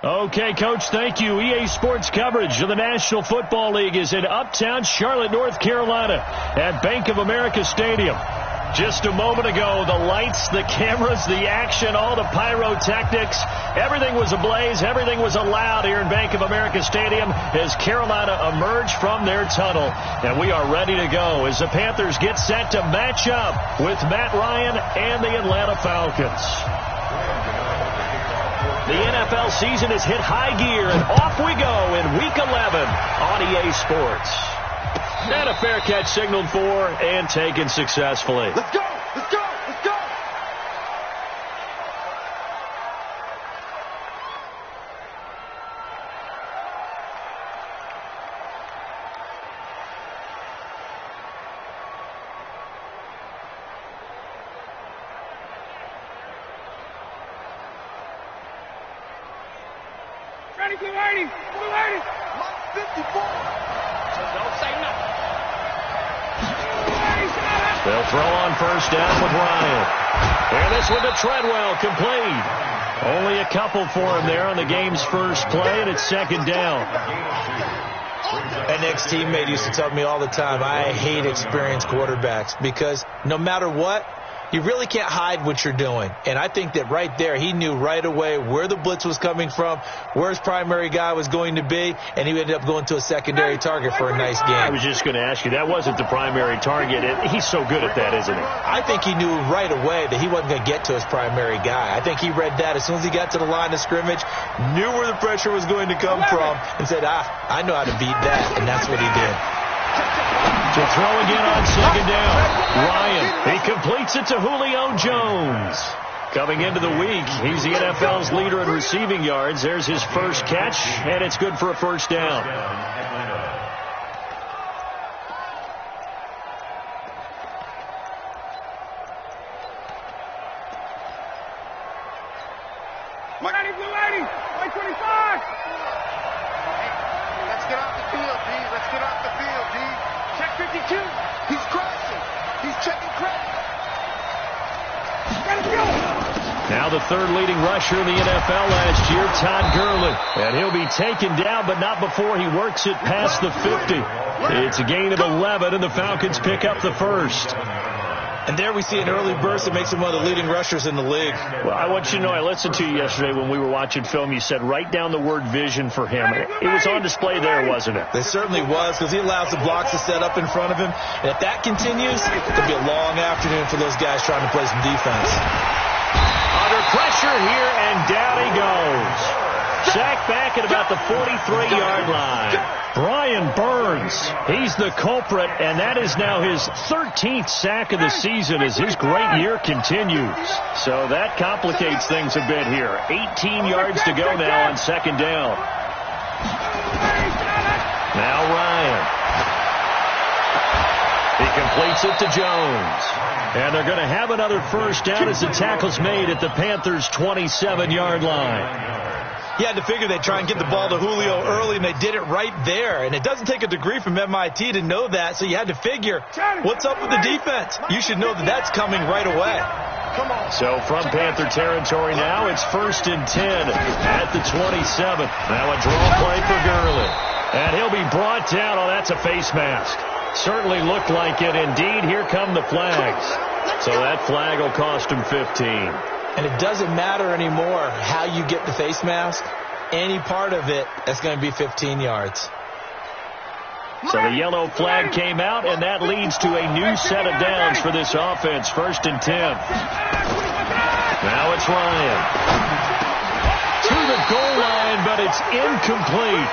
Okay, Coach, thank you. EA Sports coverage of the National Football League is in uptown Charlotte, North Carolina at Bank of America Stadium. Just a moment ago, the lights, the cameras, the action, all the pyrotechnics, everything was ablaze, everything was allowed here in Bank of America Stadium as Carolina emerged from their tunnel. And we are ready to go as the Panthers get set to match up with Matt Ryan and the Atlanta Falcons. The NFL season has hit high gear, and off we go in Week 11 on EA Sports. And a fair catch signaled for and taken successfully. Let's go! Let's go! Let's go! Ready, blue 80! Blue 80! Lock 54! Don't say nothing. They'll throw on first down with Ryan. And this one to Treadwell, complete. Only a couple for him there on the game's first play, and it's second down. An ex-teammate used to tell me all the time, I hate experienced quarterbacks because no matter what, you really can't hide what you're doing. And I think that right there, he knew right away where the blitz was coming from, where his primary guy was going to be, and he ended up going to a secondary target for a nice game. I was just going to ask you, that wasn't the primary target. He's so good at that, isn't he? I think he knew right away that he wasn't going to get to his primary guy. I think he read that as soon as he got to the line of scrimmage, knew where the pressure was going to come from, and said, I know how to beat that, and that's what he did. To throw again on second down. Ryan, he completes it to Julio Jones. Coming into the week, he's the NFL's leader in receiving yards. There's his first catch, and it's good for a first down. Ready, blue 80! White 25! Let's get off the field, D. Let's get off the field, D. Check 52! He's crashing. He's checking credit. Let's go! Now the third leading rusher in the NFL last year, Todd Gurley. And he'll be taken down, but not before he works it past the 50. It's a gain of 11, and the Falcons pick up the first. And there we see an early burst that makes him one of the leading rushers in the league. Well, I want you to know, I listened to you yesterday when we were watching film. You said write down the word vision for him. It was on display there, wasn't it? It certainly was, because he allows the blocks to set up in front of him. And if that continues, it'll be a long afternoon for those guys trying to play some defense. Under pressure here, and down he goes. Sacked back at about the 43-yard line. Brian Burns, he's the culprit, and that is now his 13th sack of the season as his great year continues. So that complicates things a bit here. 18 yards to go now on second down. Now Ryan. He completes it to Jones. And they're going to have another first down as the tackle's made at the Panthers' 27-yard line. You had to figure they'd try and get the ball to Julio early, and they did it right there. And it doesn't take a degree from MIT to know that, so you had to figure, what's up with the defense? You should know that that's coming right away. So from Panther territory now, it's 1st and 10 at the 27. Now a draw play for Gurley. And he'll be brought down. Oh, that's a face mask. Certainly looked like it. Indeed, here come the flags. So that flag will cost him 15. And it doesn't matter anymore how you get the face mask. Any part of it, that's going to be 15 yards. So the yellow flag came out, and that leads to a new set of downs for this offense. 1st and 10. Now it's Ryan. To the goal line, but it's incomplete.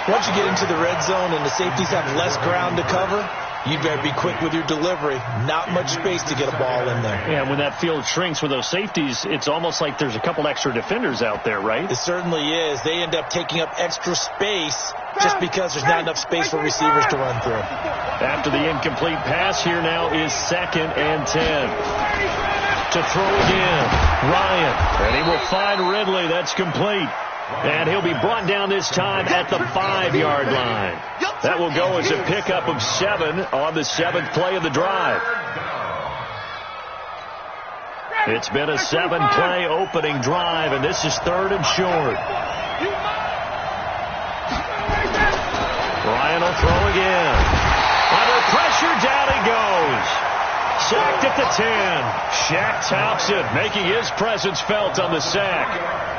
Once you get into the red zone and the safeties have less ground to cover, you better be quick with your delivery. Not much space to get a ball in there. Yeah, when that field shrinks with those safeties, it's almost like there's a couple extra defenders out there, right? It certainly is. They end up taking up extra space just because there's not enough space for receivers to run through. After the incomplete pass, here now is 2nd and 10. To throw again, Ryan. And he will find Ridley. That's complete. And he'll be brought down this time at the 5-yard line. That will go as a pickup of 7 on the 7th play of the drive. It's been a 7-play opening drive, and this is 3rd and short. Ryan will throw again. Under pressure, down he goes. Sacked at the 10. Shaq Thompson making his presence felt on the sack.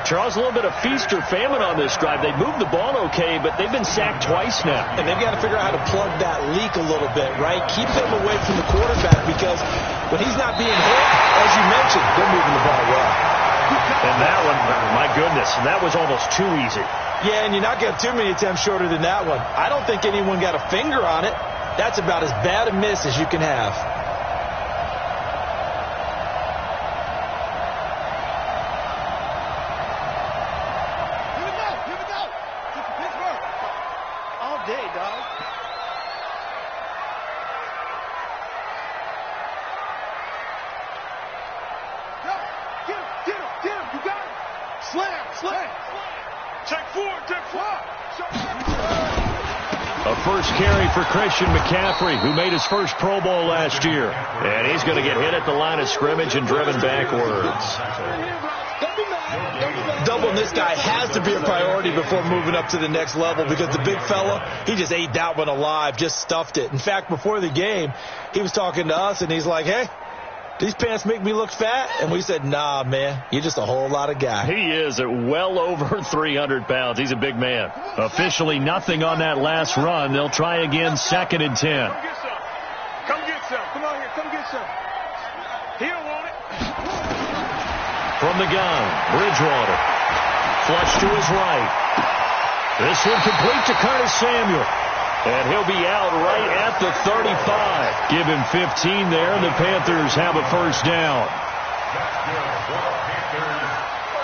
Charles, a little bit of feast or famine on this drive. They moved the ball okay, but they've been sacked twice now. And they've got to figure out how to plug that leak a little bit, right? Keep them away from the quarterback because when he's not being hit, as you mentioned, they're moving the ball well. And that one, my goodness, that was almost too easy. Yeah, and you're not going to have too many attempts shorter than that one. I don't think anyone got a finger on it. That's about as bad a miss as you can have. Here we go. This is Pittsburgh. All day, dog. Go. Get him. You got him. Slam. Check four. A first carry for Christian McCaffrey, who made his first Pro Bowl last year. And he's going to get hit at the line of scrimmage and driven backwards. Doubling this guy has to be a priority before moving up to the next level because the big fella, he just ate that one alive, just stuffed it. In fact, before the game, he was talking to us, and he's like, hey, these pants make me look fat? And we said, nah, man, you're just a whole lot of guy. He is at well over 300 pounds. He's a big man. Officially nothing on that last run. They'll try again, 2nd and 10. Come get some. Come on here. Come get some. He don't want it. From the gun, Bridgewater. Flush to his right. This one complete to Curtis Samuel. And he'll be out right at the 35. Give him 15 there, and the Panthers have a first down.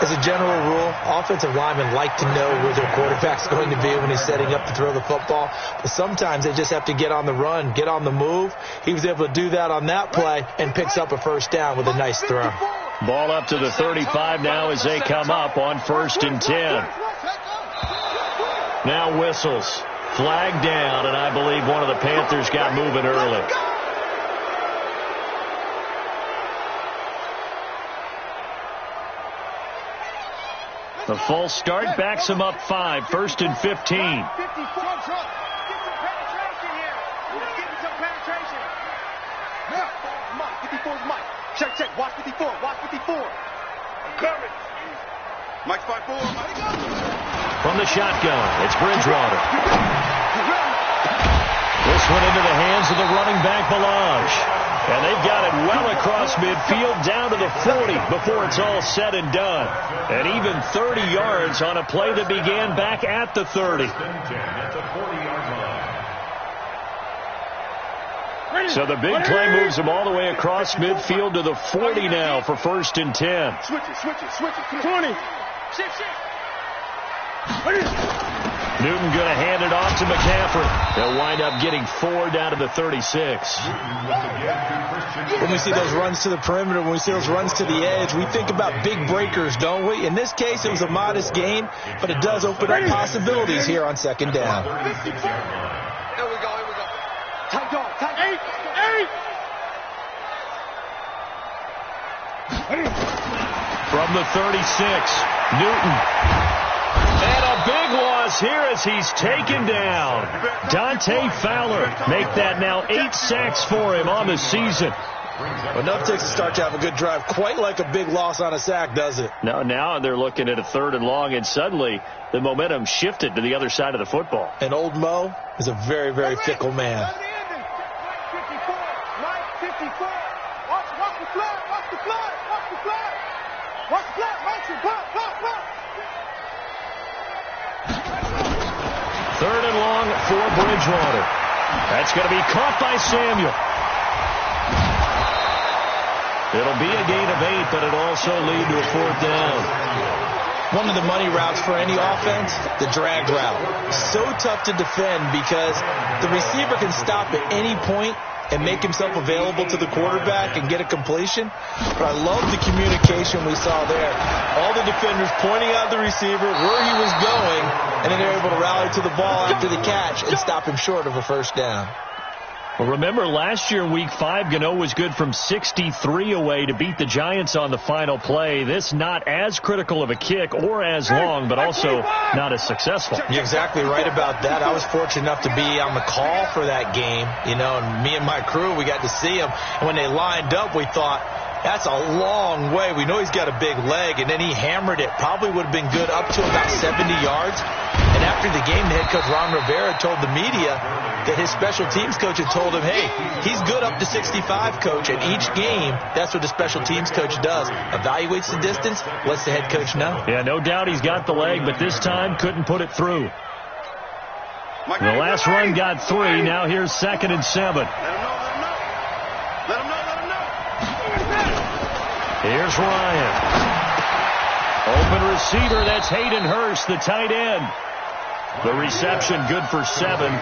As a general rule, offensive linemen like to know where their quarterback's going to be when he's setting up to throw the football. But sometimes they just have to get on the run, get on the move. He was able to do that on that play and picks up a first down with a nice throw. Ball up to the 35 now as they come up on 1st and 10. Now whistles. Flag down, and I believe one of the Panthers got moving early. The false start backs him up 5, 1st and 15. 54. Get some penetration here. Let's get some penetration. Now, Mike. 54's Mike. Check. Watch 54. I'm coming. Mike's 5-4. From the shotgun, it's Bridgewater. This one into the hands of the running back, Balaj. And they've got it well across midfield down to the 40 before it's all said and done. And even 30 yards on a play that began back at the 30. So the big play moves them all the way across midfield to the 40 now for 1st and 10. Switch it. 20. Shift. Newton going to hand it off to McCaffrey. They'll wind up getting 4 down to the 36. When we see those runs to the perimeter, when we see those runs to the edge, we think about big breakers, don't we? In this case, it was a modest gain, but it does open up possibilities here on 2nd down. Here we go. Tight dog. 8. From the 36, Newton. And a big loss here as he's taken down. Dante Fowler make that now 8 sacks for him on the season. Enough takes a start to have a good drive. Quite like a big loss on a sack, does it? Now they're looking at a 3rd and long, and suddenly the momentum shifted to the other side of the football. And old Mo is a very, very fickle man. 54. Watch the flag. Third and long for Bridgewater. That's going to be caught by Samuel. It'll be a gain of 8, but it'll also lead to a 4th down. One of the money routes for any offense, the drag route. So tough to defend because the receiver can stop at any point and make himself available to the quarterback and get a completion. But I love the communication we saw there. All the defenders pointing out the receiver, where he was going, and then they're able to rally to the ball after the catch and stop him short of a first down. Well, remember, last year, Week 5, Gano was good from 63 away to beat the Giants on the final play. This not as critical of a kick or as long, but also not as successful. You're exactly right about that. I was fortunate enough to be on the call for that game, and me and my crew, we got to see him. And when they lined up, we thought, that's a long way. We know he's got a big leg, and then he hammered it. Probably would have been good up to about 70 yards. And after the game, the head coach, Ron Rivera, told the media that his special teams coach had told him, hey, he's good up to 65, coach. And each game, that's what the special teams coach does. Evaluates the distance, lets the head coach know. Yeah, no doubt he's got the leg, but this time couldn't put it through. The last run got 3. Now here's 2nd and 7. Let him know. Here's Ryan. Open receiver, that's Hayden Hurst, the tight end. The reception good for 7.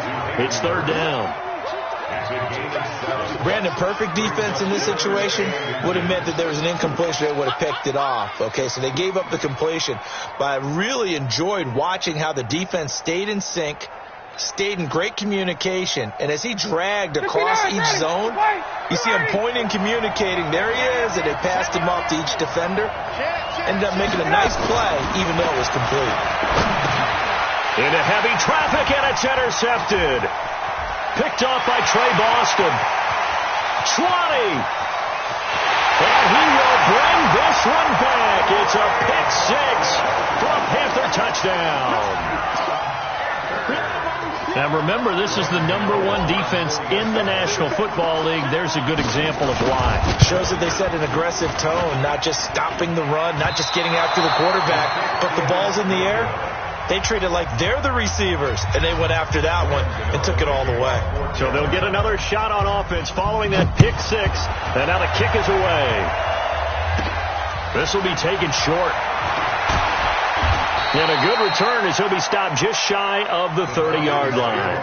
It's 3rd down. Brandon, perfect defense in this situation would have meant that there was an incompletion. They would have picked it off. Okay, so they gave up the completion. But I really enjoyed watching how the defense stayed in sync, stayed in great communication, and as he dragged across each zone, you see him pointing, communicating. There he is, and they passed him off to each defender. Ended up making a nice play, even though it was complete. Into heavy traffic, and it's intercepted. Picked off by Trey Boston. 20. And he will bring this one back. It's a pick 6 for a Panther touchdown. Now remember, this is the #1 defense in the National Football League. There's a good example of why. Shows that they set an aggressive tone, not just stopping the run, not just getting after the quarterback, but the ball's in the air. They treat it like they're the receivers, and they went after that one and took it all the way. So they'll get another shot on offense following that pick 6, and now the kick is away. This will be taken short. And a good return as he'll be stopped just shy of the 30-yard line.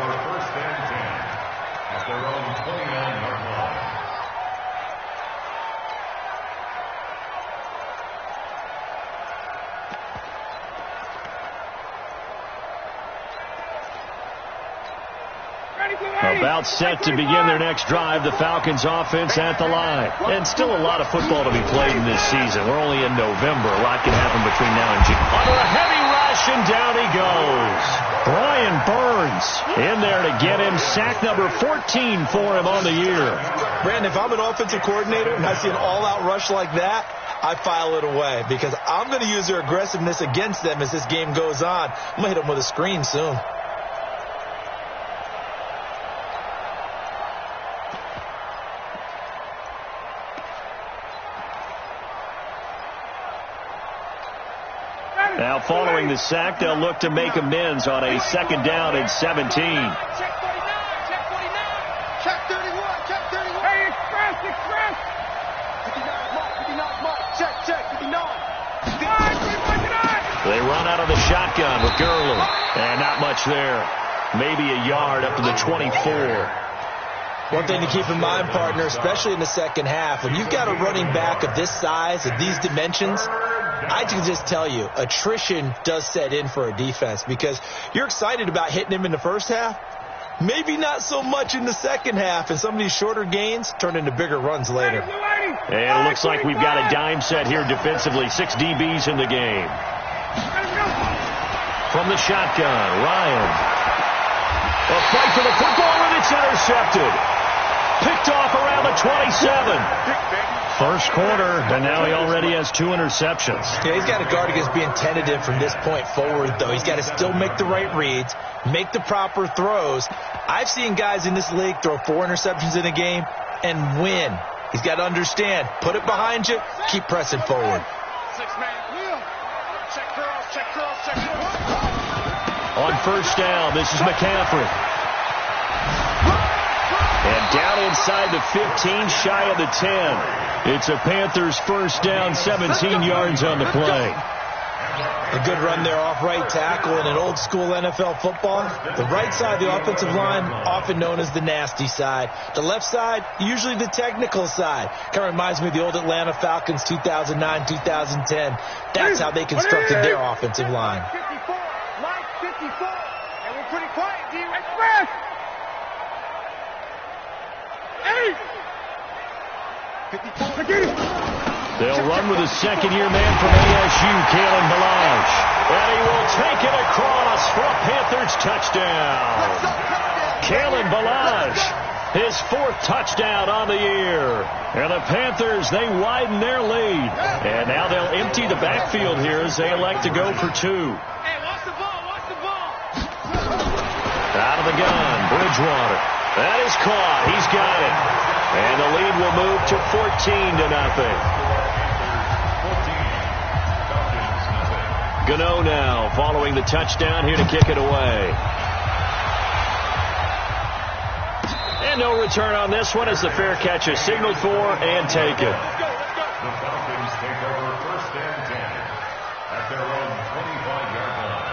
About set to begin their next drive, the Falcons offense at the line. And still a lot of football to be played in this season. We're only in November. A lot can happen between now and June. Under a heavy rush, and down he goes. Brian Burns in there to get him. Sack number 14 for him on the year. Brandon, if I'm an offensive coordinator and I see an all-out rush like that, I file it away because I'm going to use their aggressiveness against them as this game goes on. I'm going to hit them with a screen soon. Now following the sack, they'll look to make amends on a 2nd down and 17. Check 49. Check 31. Check 31. Hey, express. 59 mark. Check 59. They run out of the shotgun with Gurley. And not much there. Maybe a yard up to the 24. One thing to keep in mind, partner, especially in the second half, when you've got a running back of this size, of these dimensions, I can just tell you, attrition does set in for a defense because you're excited about hitting him in the first half. Maybe not so much in the second half, and some of these shorter gains turn into bigger runs later. And it looks like we've got a dime set here defensively. 6 DBs in the game. From the shotgun, Ryan. A fight for the football, and it's intercepted. Picked off around the 27. First quarter, and now he already has 2 interceptions. Yeah, he's got to guard against being tentative from this point forward, though. He's got to still make the right reads, make the proper throws. I've seen guys in this league throw 4 interceptions in a game and win. He's got to understand, put it behind you, keep pressing forward. 6-man wheel. Check girls. On first down, this is McCaffrey. And down inside the 15, shy of the 10. It's a Panthers first down, 17 yards on the play. A good run there off right tackle in an old school NFL football. The right side of the offensive line, often known as the nasty side. The left side, usually the technical side. Kind of reminds me of the old Atlanta Falcons 2009, 2010. That's how they constructed their offensive line. 54. Mike 54. And we're pretty quiet, D. Express. They'll run with a second-year man from ASU, Kalen Balazs. And he will take it across for a Panthers touchdown. Kalen Balazs, his 4th touchdown on the year. And the Panthers, they widen their lead. And now they'll empty the backfield here as they elect to go for 2. Hey, watch the ball, watch the ball. Out of the gun, Bridgewater. That is caught. He's got it. And the lead will move to 14-0. Gano now following the touchdown here to kick it away. And no return on this one as the fair catch is signaled for and taken. The Falcons take over 1st and 10 at their own 25-yard line.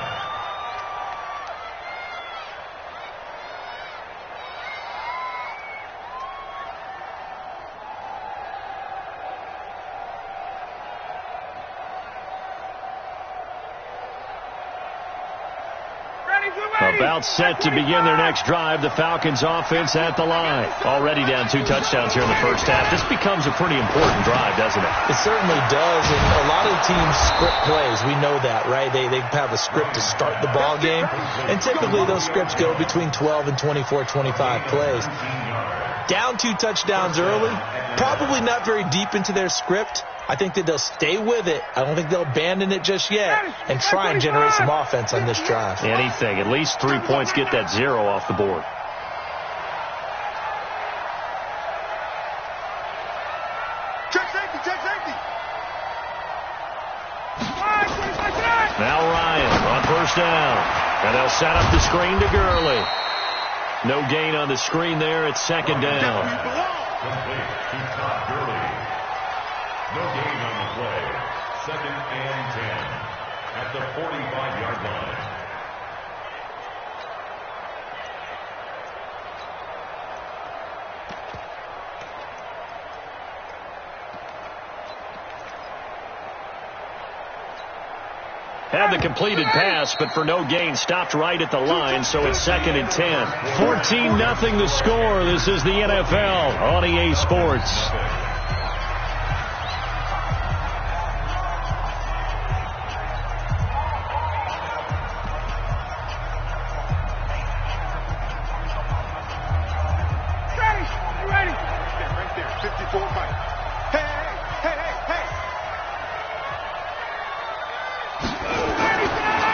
About set to begin their next drive. The Falcons offense at the line. Already down 2 touchdowns here in the first half. This becomes a pretty important drive, doesn't it? It certainly does, and a lot of the teams script plays. We know that, right? They have a script to start the ball game, and typically those scripts go between 12 and 24, 25 plays. Down 2 touchdowns early, probably not very deep into their script. I think that they'll stay with it. I don't think they'll abandon it just yet and try and generate some offense on this drive. Anything. At least 3 points, get that 0 off the board. Check safety. Now Ryan on 1st down. And they'll set up the screen to Gurley. No gain on the screen there. It's 2nd down. Complete to Todd Gurley. No gain on the play. 2nd and 10 at the 45-yard line. Had the completed pass, but for no gain, stopped right at the line, so it's 2nd and 10. 14-0 the score. This is the NFL on EA Sports.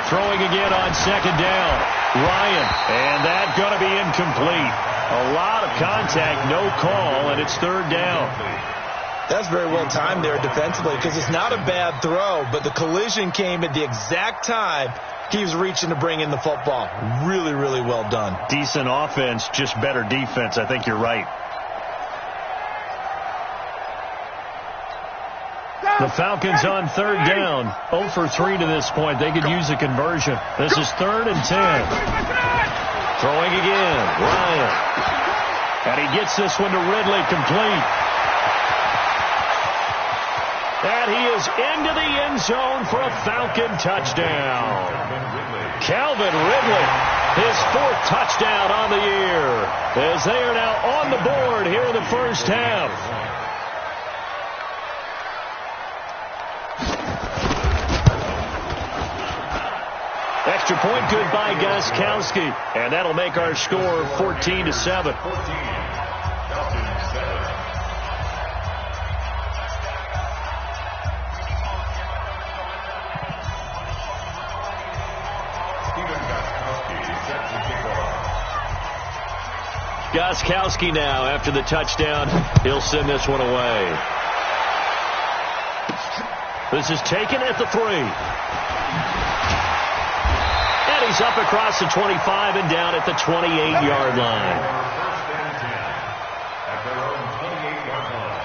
Throwing again on 2nd down. Ryan, and that's going to be incomplete. A lot of contact, no call, and it's 3rd down. That's very well timed there defensively because it's not a bad throw, but the collision came at the exact time he was reaching to bring in the football. Really, really well done. Decent offense, just better defense. I think you're right. The Falcons on 3rd down. 0 for 3 to this point. They could use a conversion. This is 3rd and 10. Throwing again. Ryan. And he gets this one to Ridley complete. And he is into the end zone for a Falcon touchdown. Calvin Ridley, his 4th touchdown on the year, as they are now on the board here in the first half. Extra point good by Gostkowski, and that'll make our score 14-7. Gostkowski now after the touchdown. He'll send this one away. This is taken at the 3. And he's up across the 25 and down at the 28-yard line. First and 10 at their own 28-yard line.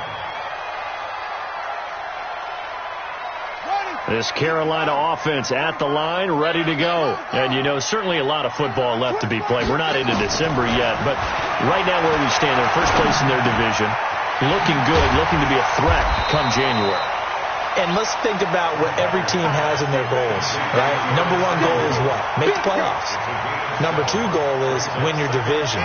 This Carolina offense at the line, ready to go. And, you know, certainly a lot of football left to be played. We're not into December yet, but right now where we stand, they're first place in their division, looking good, looking to be a threat come January. And let's think about what every team has in their goals, right? Number one goal is what? Make the playoffs. Number two goal is win your division.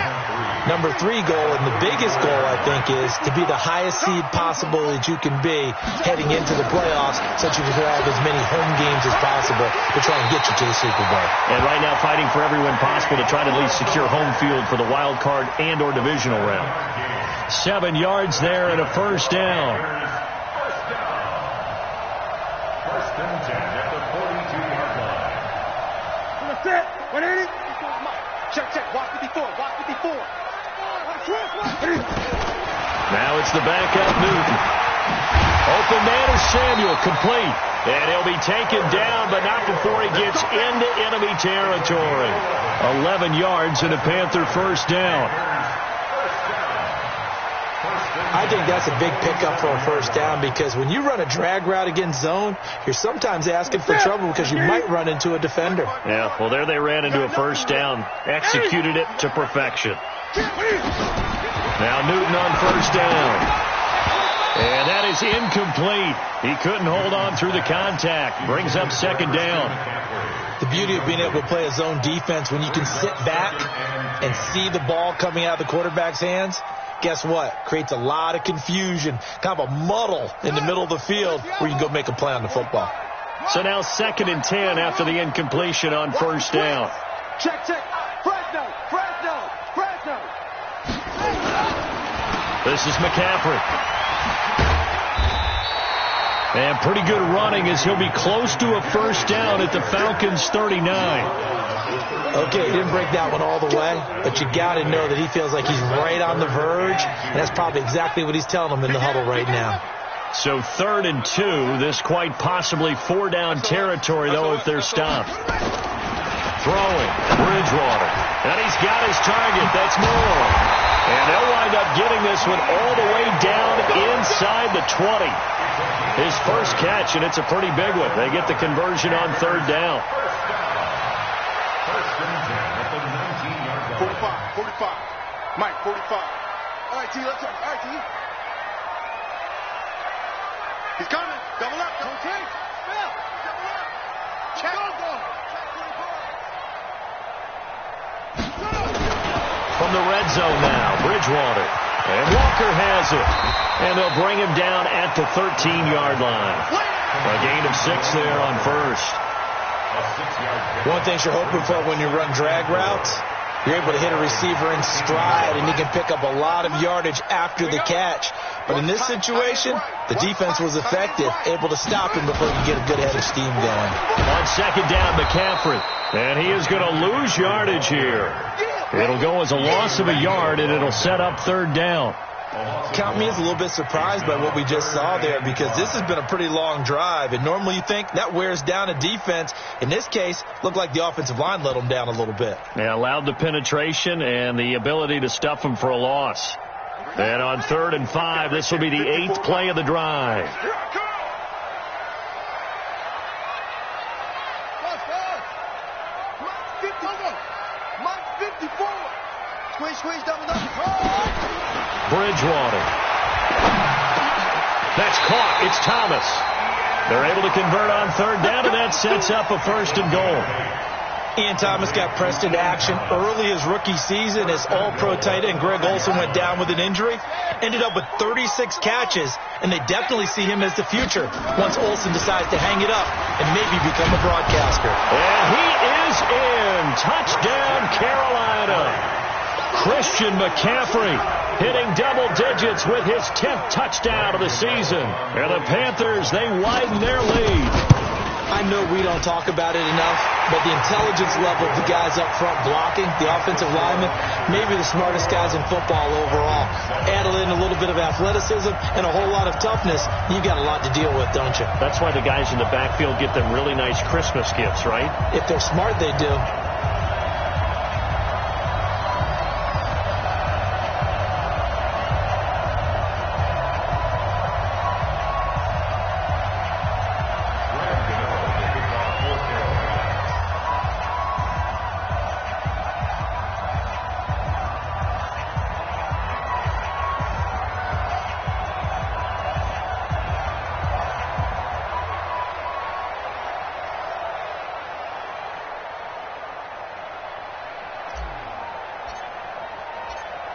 Number three goal, and the biggest goal, I think, is to be the highest seed possible that you can be heading into the playoffs, so that you can have as many home games as possible to try and get you to the Super Bowl. And right now fighting for every win possible to try to at least secure home field for the wild card and or divisional round. 7 yards there and a first down. First and 10 at the 42-yard line. That's it. 180. Check. Watch 54. Watch 54. Now it's the backup Newton. Open man is Samuel, complete. And he'll be taken down, but not before he gets into enemy territory. 11 yards and a Panther first down. I think that's a big pickup for a first down, because when you run a drag route against zone, you're sometimes asking for trouble because you might run into a defender. Yeah, well, there they ran into a first down. Executed it to perfection. Now Newton on first down. And that is incomplete. He couldn't hold on through the contact. Brings up second down. The beauty of being able to play a zone defense, when you can sit back and see the ball coming out of the quarterback's hands, guess what? Creates a lot of confusion, kind of a muddle in the middle of the field where you can go make a play on the football. So now 2nd and 10 after the incompletion on first down. Check. Fresno. This is McCaffrey. And pretty good running as he'll be close to a first down at the Falcons' 39. Okay, he didn't break that one all the way, but you got to know that he feels like he's right on the verge, and that's probably exactly what he's telling them in the huddle right now. So 3rd and 2, this quite possibly 4-down territory, though, if they're stopped. Throwing, Bridgewater, and he's got his target. That's Moore. And they'll wind up getting this one all the way down inside the 20. His first catch, and it's a pretty big one. They get the conversion on 3rd down. First and 10 at the 19-yard line. 45. Mike, 45. All right, T, let's go. All right, T. He's coming. Double up. Double T. Bill. Double up. Check. Go. From the red zone now, Bridgewater. And Walker has it. And they'll bring him down at the 13-yard line. A gain of 6 there on first. One thing you're hoping for when you run drag routes, you're able to hit a receiver in stride, and he can pick up a lot of yardage after the catch. But in this situation, the defense was effective, able to stop him before he could get a good head of steam going. On 2nd down, McCaffrey. And he is going to lose yardage here. It'll go as a loss of a yard, and it'll set up 3rd down. Count me as a little bit surprised by what we just saw there, because this has been a pretty long drive, and normally you think that wears down a defense. In this case, looked like the offensive line let them down a little bit. They allowed the penetration and the ability to stuff them for a loss. And on 3rd and 5, this will be the 8th play of the drive. Squeeze, double up. Bridgewater. That's caught. It's Thomas. They're able to convert on 3rd down, and that sets up a 1st and goal. Ian Thomas got pressed into action early his rookie season as all-pro tight end Greg Olsen went down with an injury. Ended up with 36 catches, and they definitely see him as the future once Olsen decides to hang it up and maybe become a broadcaster. And he is in. Touchdown, Carolina. Christian McCaffrey hitting double digits with his 10th touchdown of the season. And the Panthers, they widen their lead. I know we don't talk about it enough, but the intelligence level of the guys up front blocking, the offensive linemen, maybe the smartest guys in football overall. Add in a little bit of athleticism and a whole lot of toughness, you got a lot to deal with, don't you? That's why the guys in the backfield get them really nice Christmas gifts, right? If they're smart, they do.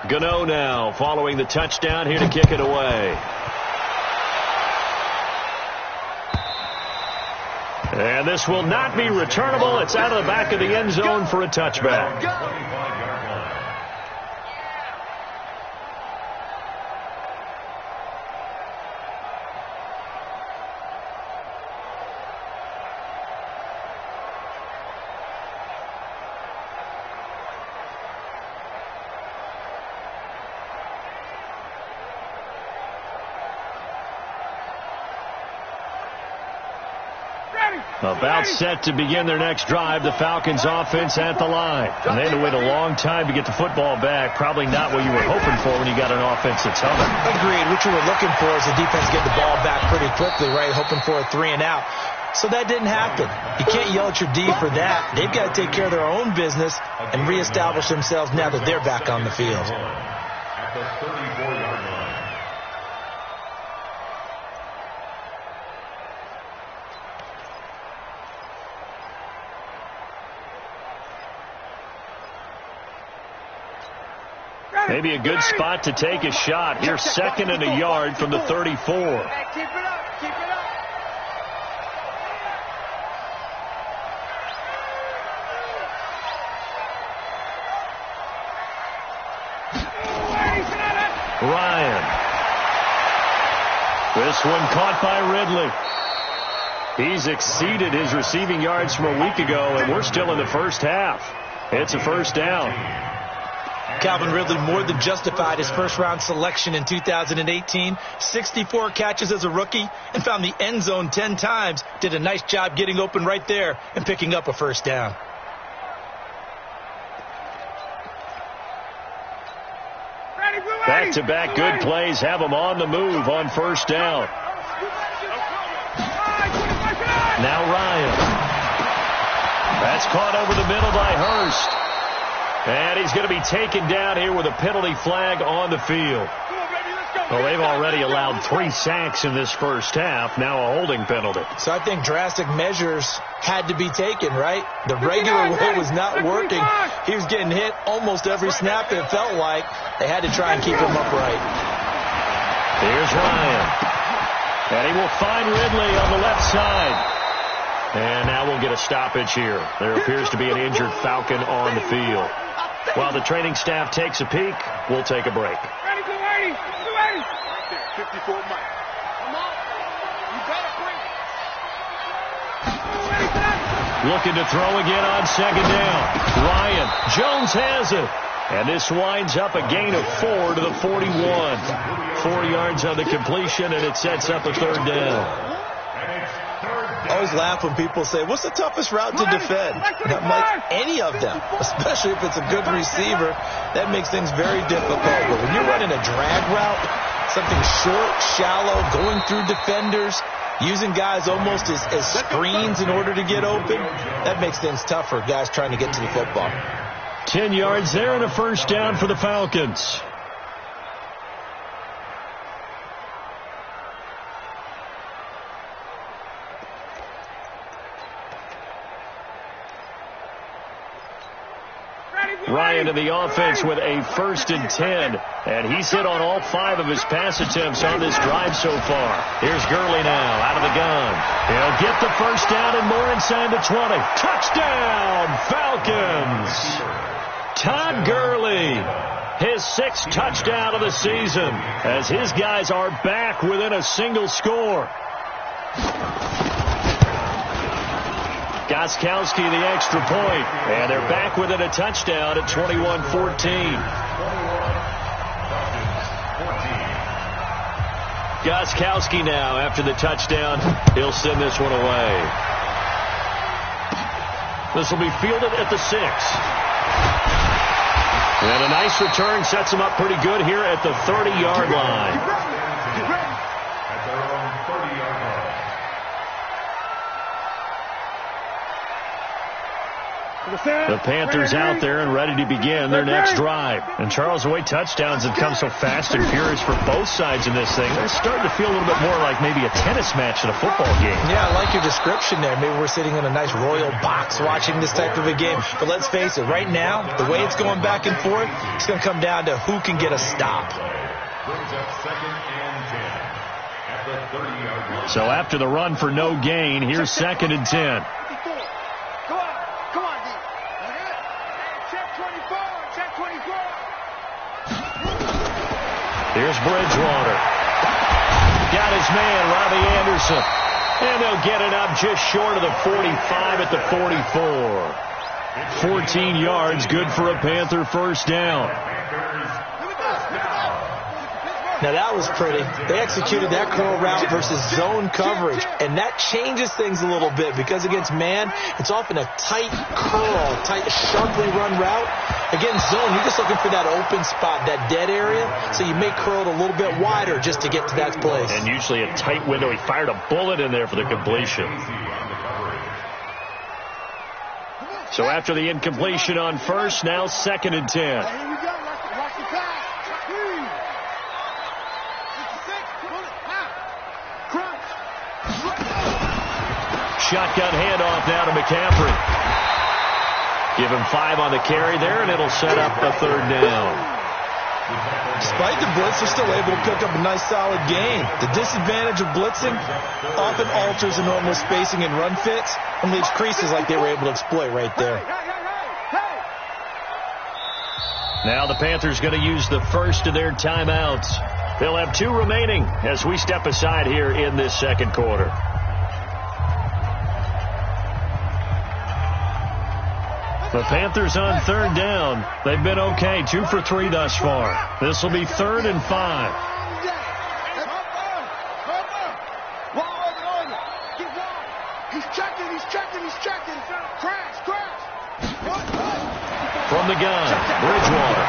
Gano now following the touchdown here to kick it away. And this will not be returnable. It's out of the back of the end zone for a touchback. About set to begin their next drive, the Falcons offense at the line. And they had to wait a long time to get the football back. Probably not what you were hoping for when you got an offense that's humming. Agreed. What you were looking for is the defense get the ball back pretty quickly, right? Hoping for a 3 and out. So that didn't happen. You can't yell at your D for that. They've got to take care of their own business and reestablish themselves now that they're back on the field. At the 34-yard line. Maybe a good spot to take a shot. Here, 2nd and a yard from the 34. Keep it up. Keep it up. Ryan. This one caught by Ridley. He's exceeded his receiving yards from a week ago, and we're still in the first half. It's a first down. Calvin Ridley more than justified his first-round selection in 2018. 64 catches as a rookie and found the end zone 10 times. Did a nice job getting open right there and picking up a first down. Back-to-back good plays have him on the move on first down. Now Ryan. That's caught over the middle by Hurst. And he's going to be taken down here with a penalty flag on the field. Well, they've already allowed 3 sacks in this first half. Now a holding penalty. So I think drastic measures had to be taken, right? The regular way was not working. He was getting hit almost every snap, it felt like. They had to try and keep him upright. Here's Ryan. And he will find Ridley on the left side. And now we'll get a stoppage here. There appears to be an injured Falcon on the field. While the training staff takes a peek, we'll take a break. 54 Mike. Come on. You better bring it. Looking to throw again on second down. Ryan. Jones has it. And this winds up a gain of 4 to the 41. 4 yards on the completion, and it sets up a third down. I always laugh when people say, what's the toughest route to defend? And I'm like, any of them, especially if it's a good receiver. That makes things very difficult. But when you're running a drag route, something short, shallow, going through defenders, using guys almost as screens in order to get open, that makes things tough for guys trying to get to the football. 10 yards there and a first down for the Falcons. Ryan to the offense with a 1st and 10. And he's hit on all 5 of his pass attempts on this drive so far. Here's Gurley now out of the gun. He'll get the first down and more inside the 20. Touchdown, Falcons! Todd Gurley, his 6th touchdown of the season, as his guys are back within a single score. Gostkowski the extra point, and they're back within a touchdown at 21-14. Gostkowski now after the touchdown. He'll send this one away. This will be fielded at the 6. And a nice return sets him up pretty good here at the 30-yard line. At their own 30-yard line. The Panthers out there and ready to begin their next drive. And Charles, the way touchdowns have come so fast and furious for both sides in this thing, they're starting to feel a little bit more like maybe a tennis match in a football game. Yeah, I like your description there. Maybe we're sitting in a nice royal box watching this type of a game. But let's face it, right now, the way it's going back and forth, it's going to come down to who can get a stop. Brings up 2nd and 10 at the 30-yard line. So after the run for no gain, here's 2nd and 10. Come on, D. Check 24. Check 24. Here's Bridgewater. Got his man, Robbie Anderson. And they'll get it up just short of the 45 at the 44. 14 yards, good for a Panther first down. Now, that was pretty. They executed that curl route versus zone coverage, and that changes things a little bit because against man, it's often a tight curl, tight, sharply run route. Against zone, you're just looking for that open spot, that dead area, so you may curl it a little bit wider just to get to that place. And usually a tight window. He fired a bullet in there for the completion. So after the incompletion on first, now 2nd and 10. Here we go. Watch the pass. Shotgun handoff now to McCaffrey. Give him 5 on the carry there, and it'll set up the 3rd down. Despite the blitz, they're still able to pick up a nice solid gain. The disadvantage of blitzing often alters the normal spacing and run fits and leaves creases like they were able to exploit right there. Now the Panthers going to use the first of their timeouts. They'll have 2 remaining as we step aside here in this 2nd quarter. The Panthers on 3rd down. They've been okay, 2 for 3 thus far. This will be 3rd and 5. He's checking. Crash. From the gun, Bridgewater.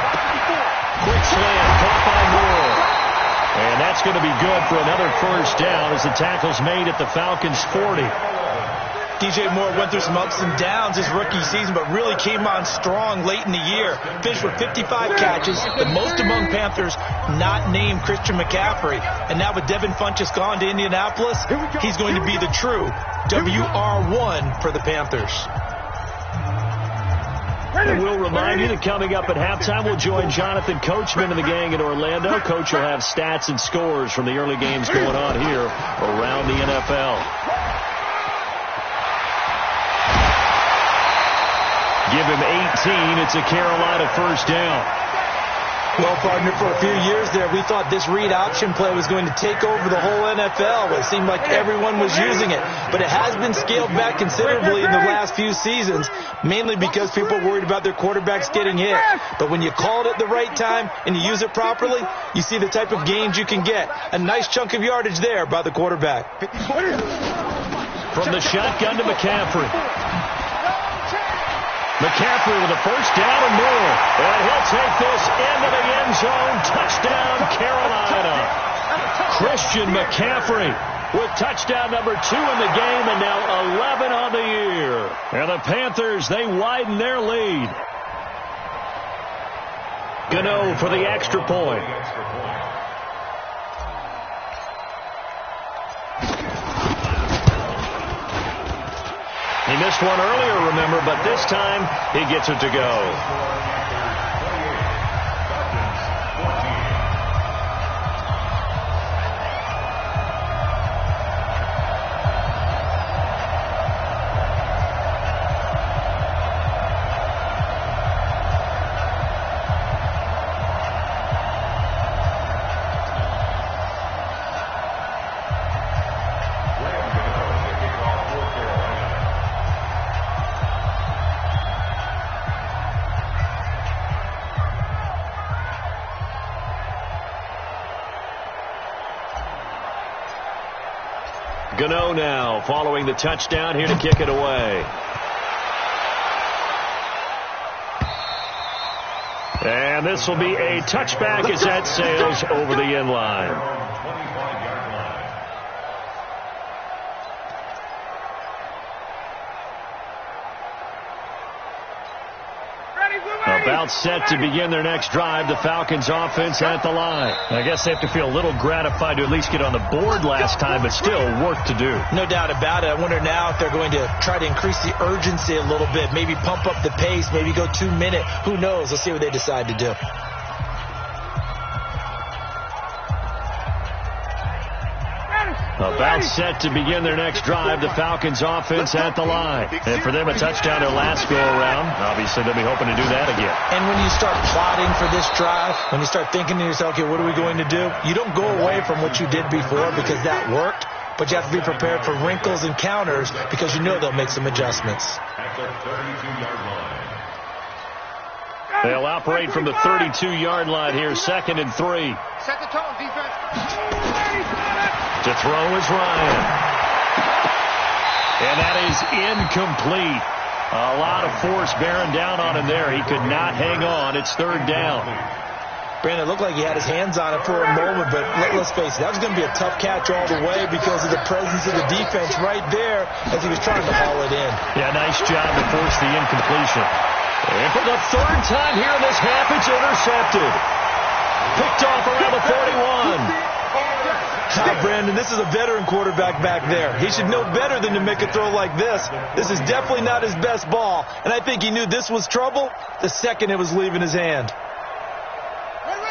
Quick slam, caught by Moore. And that's going to be good for another first down as the tackle's made at the Falcons' 40. DJ Moore went through some ups and downs his rookie season, but really came on strong late in the year. Finished with 55 catches, the most among Panthers not named Christian McCaffrey. And now with Devin Funchess gone to Indianapolis, he's going to be the true WR1 for the Panthers. And we'll remind you that coming up at halftime, we'll join Jonathan Coachman and the gang in Orlando. Coach will have stats and scores from the early games going on here around the NFL. Give him 18. It's a Carolina first down. Well, partner, for a few years there, we thought this read option play was going to take over the whole NFL. It seemed like everyone was using it. But it has been scaled back considerably in the last few seasons, mainly because people are worried about their quarterbacks getting hit. But when you call it at the right time and you use it properly, you see the type of gains you can get. A nice chunk of yardage there by the quarterback. From the shotgun to McCaffrey. McCaffrey with a first down and more. And he'll take this into the end zone. Touchdown, Carolina. Christian McCaffrey with touchdown number 2 in the game and now 11 on the year. And the Panthers, they widen their lead. Gano for the extra point. He missed one earlier, remember, but this time he gets it to go. Gano now following the touchdown here to kick it away. And this will be a touchback as that sails over the end line. About set to begin their next drive. The Falcons offense at the line. I guess they have to feel a little gratified to at least get on the board last time, but still work to do. No doubt about it. I wonder now if they're going to try to increase the urgency a little bit, maybe pump up the pace, maybe go 2 minute. Who knows? Let's see what they decide to do. About set to begin their next drive. The Falcons offense at the line. And for them, a touchdown their last go-around. Obviously, they'll be hoping to do that again. And when you start plotting for this drive, when you start thinking to yourself, okay, what are we going to do? You don't go away from what you did before because that worked, but you have to be prepared for wrinkles and counters because you know they'll make some adjustments. At the 32-yard line. They'll operate from the 32-yard line here, 2nd and 3. Set the tone, defense. To throw is Ryan. And that is incomplete. A lot of force bearing down on him there. He could not hang on. It's 3rd down. Brandon, it looked like he had his hands on it for a moment, but let's face it, that was going to be a tough catch all the way because of the presence of the defense right there as he was trying to haul it in. Yeah, nice job to force the incompletion. And for the 3rd time here in this half, it's intercepted. Picked off around the 41. Now, Brandon, this is a veteran quarterback back there. He should know better than to make a throw like this. This is definitely not his best ball, and I think he knew this was trouble the second it was leaving his hand. Ready.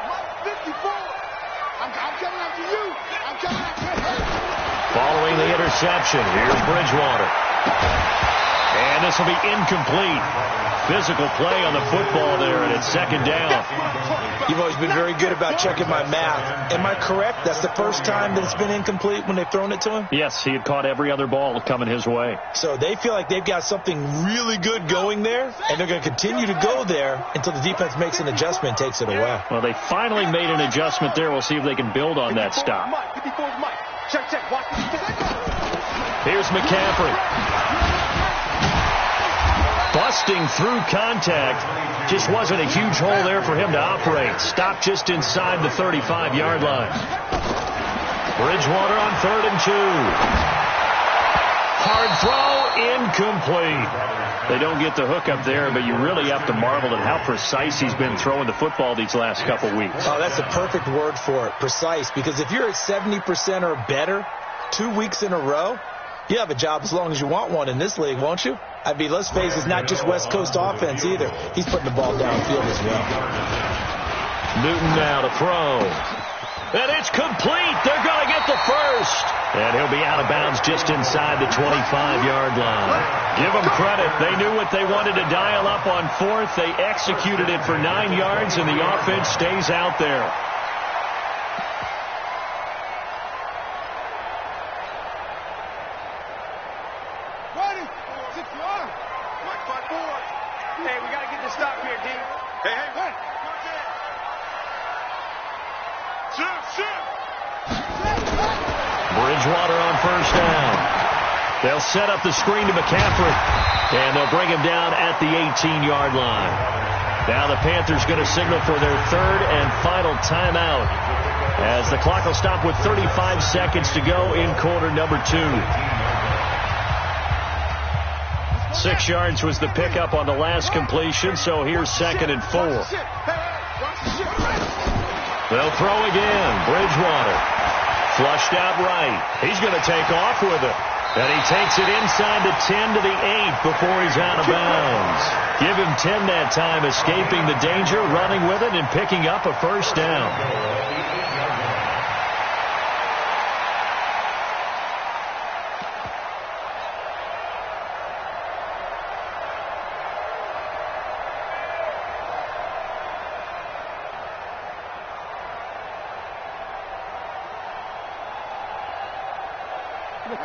Mike 54. I'm coming after you. I'm coming after you. Following the interception, here's Bridgewater. And this will be incomplete. Physical play on the football there, and it's 2nd down. You've always been very good about checking my math. Am I correct? That's the first time that it's been incomplete when they've thrown it to him? Yes, he had caught every other ball coming his way. So they feel like they've got something really good going there, and they're going to continue to go there until the defense makes an adjustment and takes it away. Well, they finally made an adjustment there. We'll see if they can build on that stop. Check. Watch the Here's McCaffrey. Busting through contact. Just wasn't a huge hole there for him to operate. Stopped just inside the 35-yard line. Bridgewater on 3rd and 2. Hard throw, incomplete. They don't get the hook up there, but you really have to marvel at how precise he's been throwing the football these last couple weeks. Oh, that's the perfect word for it, precise. Because if you're at 70% or better 2 weeks in a row, you have a job as long as you want one in this league, won't you? I mean, let's face it, it's not just West Coast offense either. He's putting the ball downfield as well. Newton now to throw. And it's complete. They're going to get the first. And he'll be out of bounds just inside the 25-yard line. Give them credit. They knew what they wanted to dial up on 4th. They executed it for 9 yards, and the offense stays out there. Hey, we got to get this stop here, D. Hey. Bridgewater on 1st down. They'll set up the screen to McCaffrey, and they'll bring him down at the 18-yard line. Now the Panthers going to signal for their 3rd and final timeout as the clock will stop with 35 seconds to go in quarter number 2. 6 yards was the pickup on the last completion, so here's 2nd and 4. They'll throw again. Bridgewater flushed out right. He's going to take off with it. And he takes it inside the 10 to the 8 before he's out of bounds. Give him 10 that time, escaping the danger, running with it, and picking up a 1st down.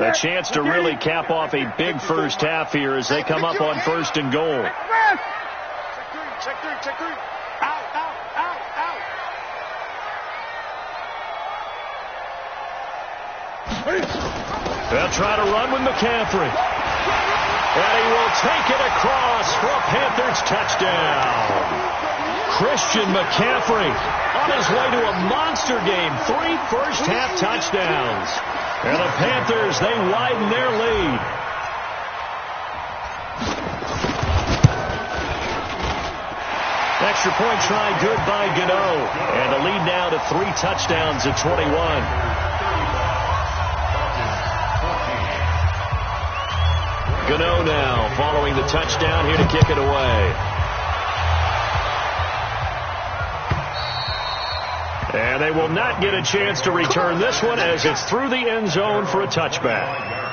A chance to really cap off a big first half here as they come up on 1st and goal. Check three. Out. They'll try to run with McCaffrey. And he will take it across for a Panthers touchdown. Christian McCaffrey on his way to a monster game. 3 first-half touchdowns. And the Panthers, they widen their lead. Extra point try good by Gano. And the lead now to 3 touchdowns at 21. Gano now following the touchdown here to kick it away. And they will not get a chance to return this one as it's through the end zone for a touchback.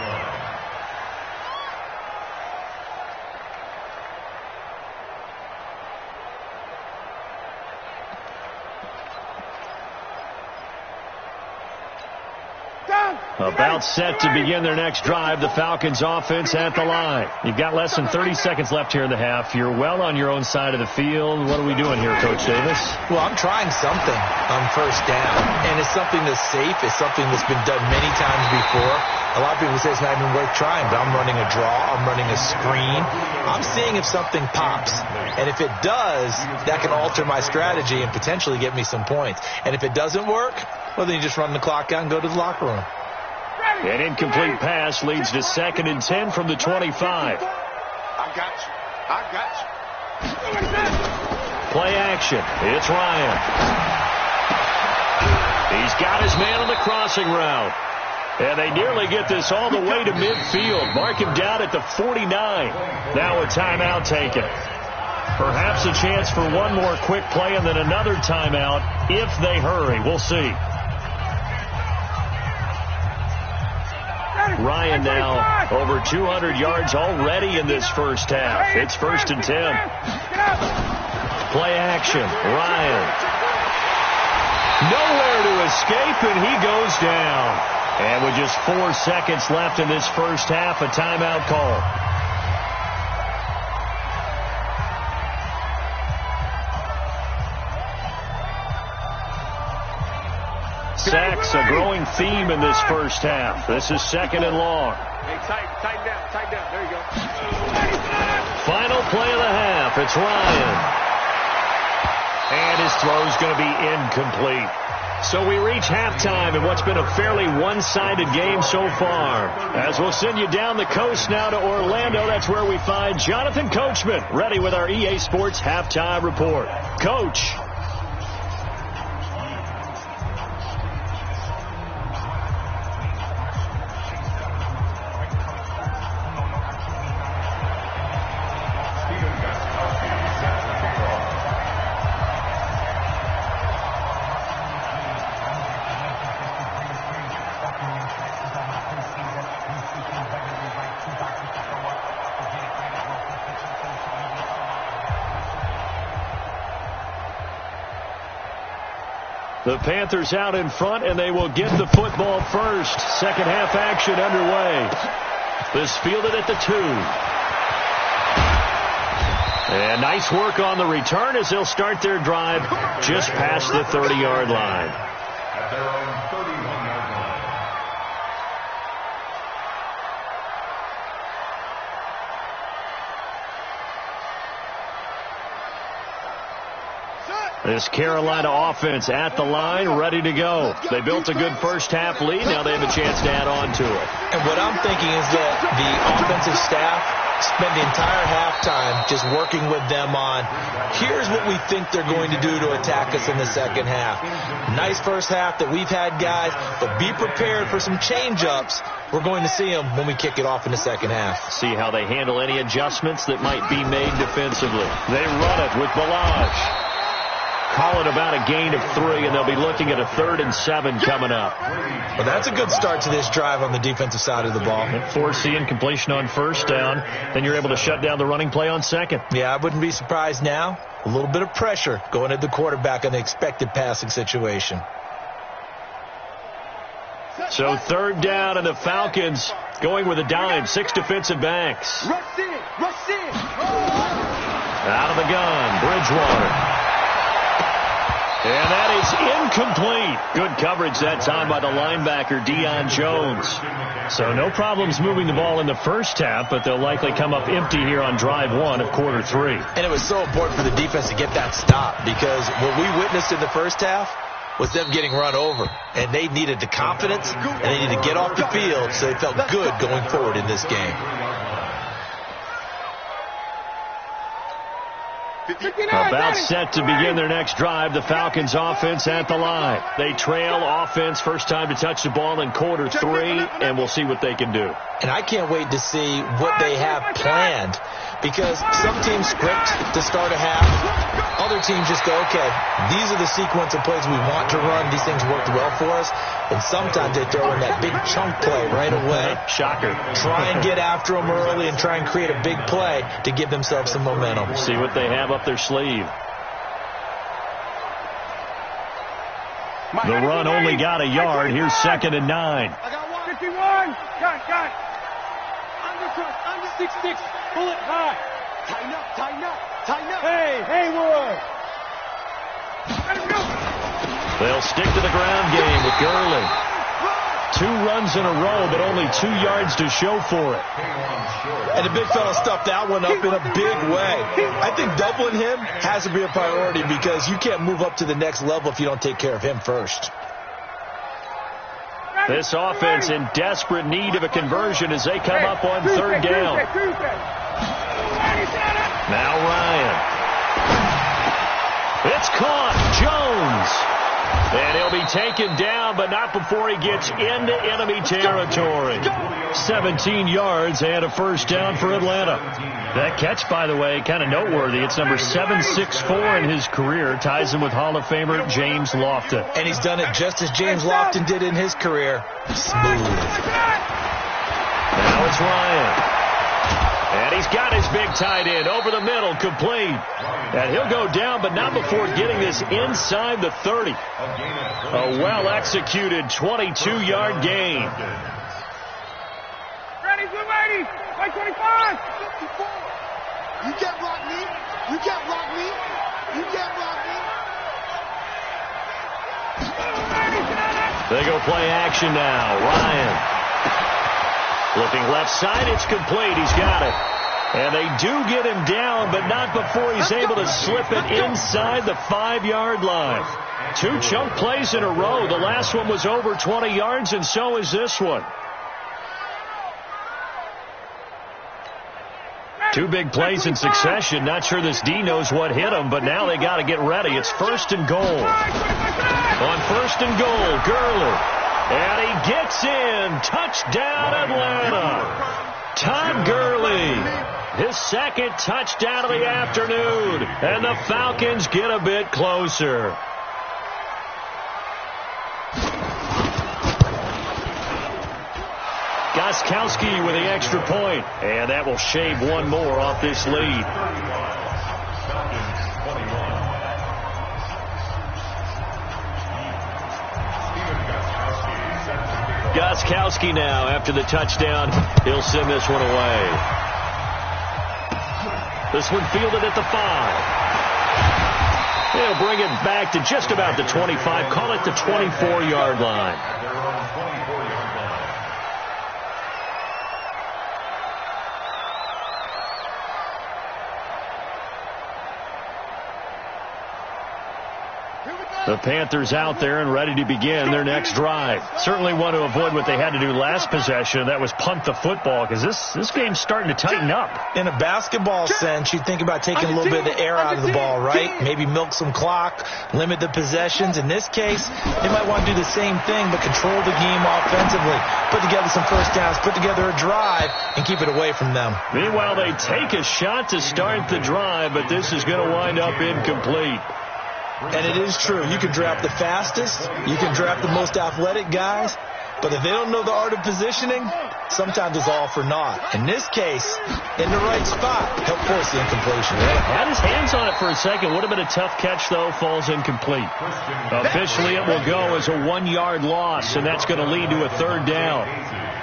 About set to begin their next drive, the Falcons offense at the line. You've got less than 30 seconds left here in the half. You're well on your own side of the field. What are we doing here, Coach Davis? Well, I'm trying something on first down, and it's something that's safe. It's something that's been done many times before. A lot of people say it's not even worth trying, but I'm running a draw. I'm running a screen. I'm seeing if something pops, and if it does, that can alter my strategy and potentially get me some points. And if it doesn't work, well, then you just run the clock out and go to the locker room. An incomplete pass leads to 2nd and 10 from the 25. I got you. Play action. It's Ryan. He's got his man on the crossing route. And they nearly get this all the way to midfield. Mark him down at the 49. Now a timeout taken. Perhaps a chance for one more quick play and then another timeout if they hurry. We'll see. Ryan now over 200 yards already in this first half. It's 1st and 10. Play action. Ryan. Nowhere to escape, and he goes down. And with just 4 seconds left in this first half, a timeout call. Sacks, a growing theme in this first half. This is 2nd and long. Hey, tighten down. There you go. Final play of the half. It's Ryan. And his throw's going to be incomplete. So we reach halftime in what's been a fairly one-sided game so far. As we'll send you down the coast now to Orlando, that's where we find Jonathan Coachman, ready with our EA Sports Halftime Report. Coach. The Panthers out in front, and they will get the football first. Second half action underway. This fielded at the 2. And nice work on the return as they'll start their drive just past the 30-yard line. At their own 31-yard line. This Carolina offense at the line, ready to go. They built a good first half lead. Now they have a chance to add on to it. And what I'm thinking is that the offensive staff spent the entire halftime just working with them on, here's what we think they're going to do to attack us in the second half. Nice first half that we've had, guys, but be prepared for some change-ups. We're going to see them when we kick it off in the second half. See how they handle any adjustments that might be made defensively. They run it with Balaj. Call it about a gain of 3, and they'll be looking at a 3rd and 7 coming up. Well, that's a good start to this drive on the defensive side of the ball. And forcing completion on first down, then you're able to shut down the running play on second. Yeah, I wouldn't be surprised now. A little bit of pressure going at the quarterback on the expected passing situation. So 3rd down, and the Falcons going with a dime. 6 defensive backs. Rush in. Out of the gun, Bridgewater. And that is incomplete. Good coverage that time by the linebacker, Deion Jones. So no problems moving the ball in the first half, but they'll likely come up empty here on drive 1 of quarter 3. And it was so important for the defense to get that stop, because what we witnessed in the first half was them getting run over. And they needed the confidence, and they needed to get off the field so they felt good going forward in this game. About set to begin their next drive, the Falcons offense at the line. They trail offense, first time to touch the ball in quarter 3, and we'll see what they can do. And I can't wait to see what they have planned, because some teams script to start a half. Other teams just go, okay, these are the sequence of plays we want to run. These things worked well for us. And sometimes they throw in that big chunk play right away. Shocker. Try and get after them early and try and create a big play to give themselves some momentum. See what they have up their sleeve. The run only got a yard. Here's 2nd and 9. I got 51. Got. Under 6'6". Pull it high. Tighten up. Hey, Wood. Let him go. They'll stick to the ground game with Gurley. 2 runs in a row, but only 2 yards to show for it. And the big fella stuffed that one up in a big way. I think doubling him has to be a priority, because you can't move up to the next level if you don't take care of him first. This offense in desperate need of a conversion as they come up on 3rd down. Now Ryan. It's caught. Jones. And he'll be taken down, but not before he gets into enemy territory. 17 yards and a first down for Atlanta. That catch, by the way, kind of noteworthy. It's number 764 in his career. Ties him with Hall of Famer James Lofton. And he's done it just as James Lofton did in his career. Smooth. Now it's Ryan. And he's got his big tight end over the middle, complete. And he'll go down, but not before getting this inside the 30. A well-executed 22-yard gain. Ready, blue lady. Like 25. You can't block me. They go play action now. Ryan. Looking left side, it's complete. He's got it. And they do get him down, but not before he's able to slip it inside the 5-yard line. 2 chunk plays in a row. The last one was over 20 yards, and so is this one. 2 big plays in succession. Not sure this D knows what hit him, but now they got to get ready. It's 1st and goal. On 1st and goal, Gurley. And he gets in. Touchdown, Atlanta. Todd Gurley. His 2nd touchdown of the afternoon. And the Falcons get a bit closer. Gostkowski with the extra point. And that will shave one more off this lead. Gostkowski now, after the touchdown, he'll send this one away. This one fielded at the 5. He'll bring it back to just about the 25. Call it the 24-yard line. The Panthers out there and ready to begin their next drive. Certainly want to avoid what they had to do last possession. That was punt the football, because this game's starting to tighten up. In a basketball sense, you think about taking a little bit of the air out of the ball, right? Maybe milk some clock, limit the possessions. In this case, they might want to do the same thing, but control the game offensively. Put together some first downs, put together a drive, and keep it away from them. Meanwhile, they take a shot to start the drive, but this is going to wind up incomplete. And it is true. You can draft the fastest. You can draft the most athletic guys. But if they don't know the art of positioning, sometimes it's all for naught. In this case, in the right spot, he'll force the incompletion. Had his hands on it for a second. Would have been a tough catch, though. Falls incomplete. Officially, it will go as a 1-yard loss, and that's going to lead to a 3rd down.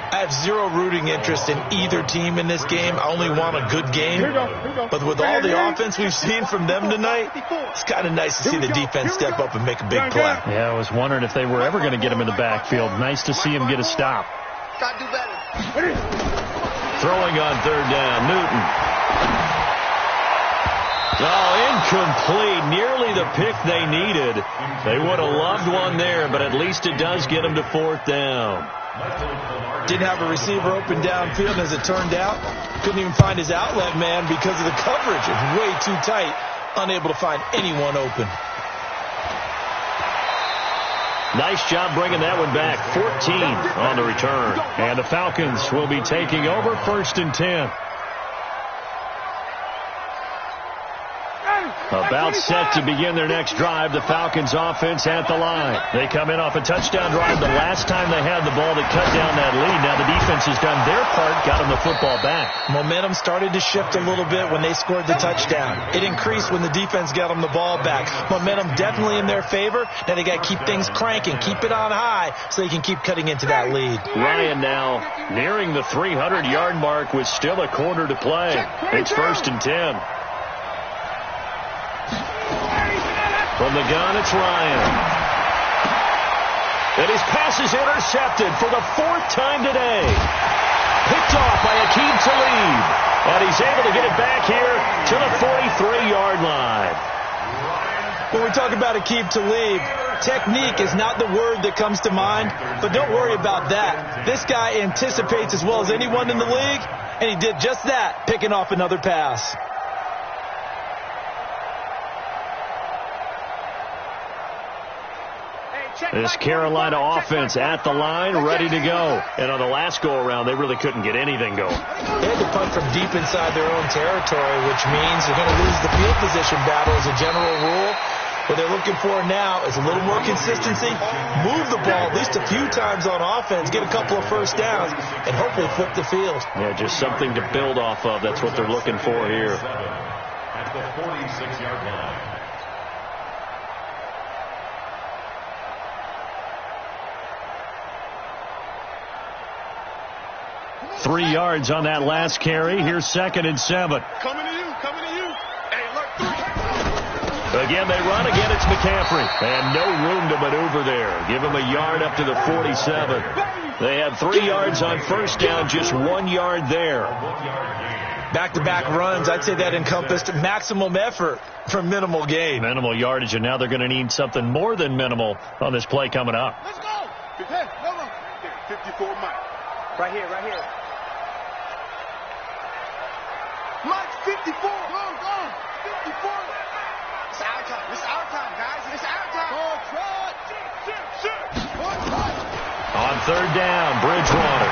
I have zero rooting interest in either team in this game. I only want a good game. But with all the offense we've seen from them tonight, it's kind of nice to see the defense step up and make a big play. Yeah, I was wondering if they were ever going to get him in the backfield. Nice to see him get a stop. Gotta do better. Throwing on 3rd down, Newton. Oh, incomplete. Nearly the pick they needed. They would have loved one there, but at least it does get them to 4th down. Didn't have a receiver open downfield, and as it turned out, couldn't even find his outlet man because of the coverage. It was way too tight. unable to find anyone open. Nice job bringing that one back. 14 on the return. And the Falcons will be taking over 1st and 10. About set to begin their next drive. The Falcons offense at the line. They come in off a touchdown drive the last time they had the ball that cut down that lead. Now the defense has done their part, got them the football back. Momentum started to shift a little bit when they scored the touchdown. It increased when the defense got them the ball back. Momentum definitely in their favor. Now they got to keep things cranking, keep it on high so they can keep cutting into that lead. Ryan now nearing the 300-yard mark with still a quarter to play. It's 1st and 10. From the gun, it's Ryan. And his pass is intercepted for the 4th time today. Picked off by wk10. And he's able to get it back here to the 43-yard line. When we talk about wk10, technique is not the word that comes to mind, but don't worry about that. This guy anticipates as well as anyone in the league, and he did just that, picking off another pass. This Carolina offense at the line, ready to go. And on the last go-around, they really couldn't get anything going. They had to punt from deep inside their own territory, which means they're going to lose the field position battle as a general rule. What they're looking for now is a little more consistency, move the ball at least a few times on offense, get a couple of first downs, and hopefully flip the field. Yeah, just something to build off of. That's what they're looking for here. At the 46-yard line. Three yards on that last carry. Here's 2nd and 7. Coming to you, coming to you. Hey, look, 3. Again, they run. Again, it's McCaffrey. And no room to maneuver there. Give him a yard up to the 47. They had 3 yards on first down, just 1 yard there. Back-to-back runs, I'd say that encompassed maximum effort for minimal gain. Minimal yardage, and now they're going to need something more than minimal on this play coming up. Let's go. Hey, no. 54 Mike. Right here, right here. Mike, 54. Go. 54. It's our time. It's our time, guys. It's our time. On 3rd down, Bridgewater.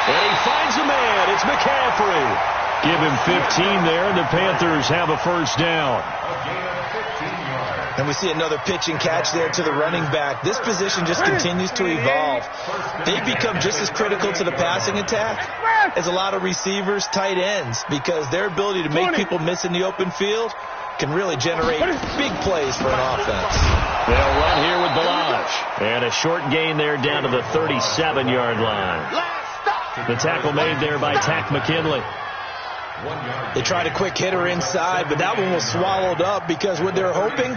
And he finds a man. It's McCaffrey. Give him 15 there, and the Panthers have a first down. And we see another pitch and catch there to the running back. This position just continues to evolve. They've become just as critical to the passing attack as a lot of receivers, tight ends, because their ability to make people miss in the open field can really generate big plays for an offense. They'll run here with Balaj. And a short gain there down to the 37-yard line. The tackle made there by Tack McKinley. They tried a quick hitter inside, but that one was swallowed up because what they're hoping,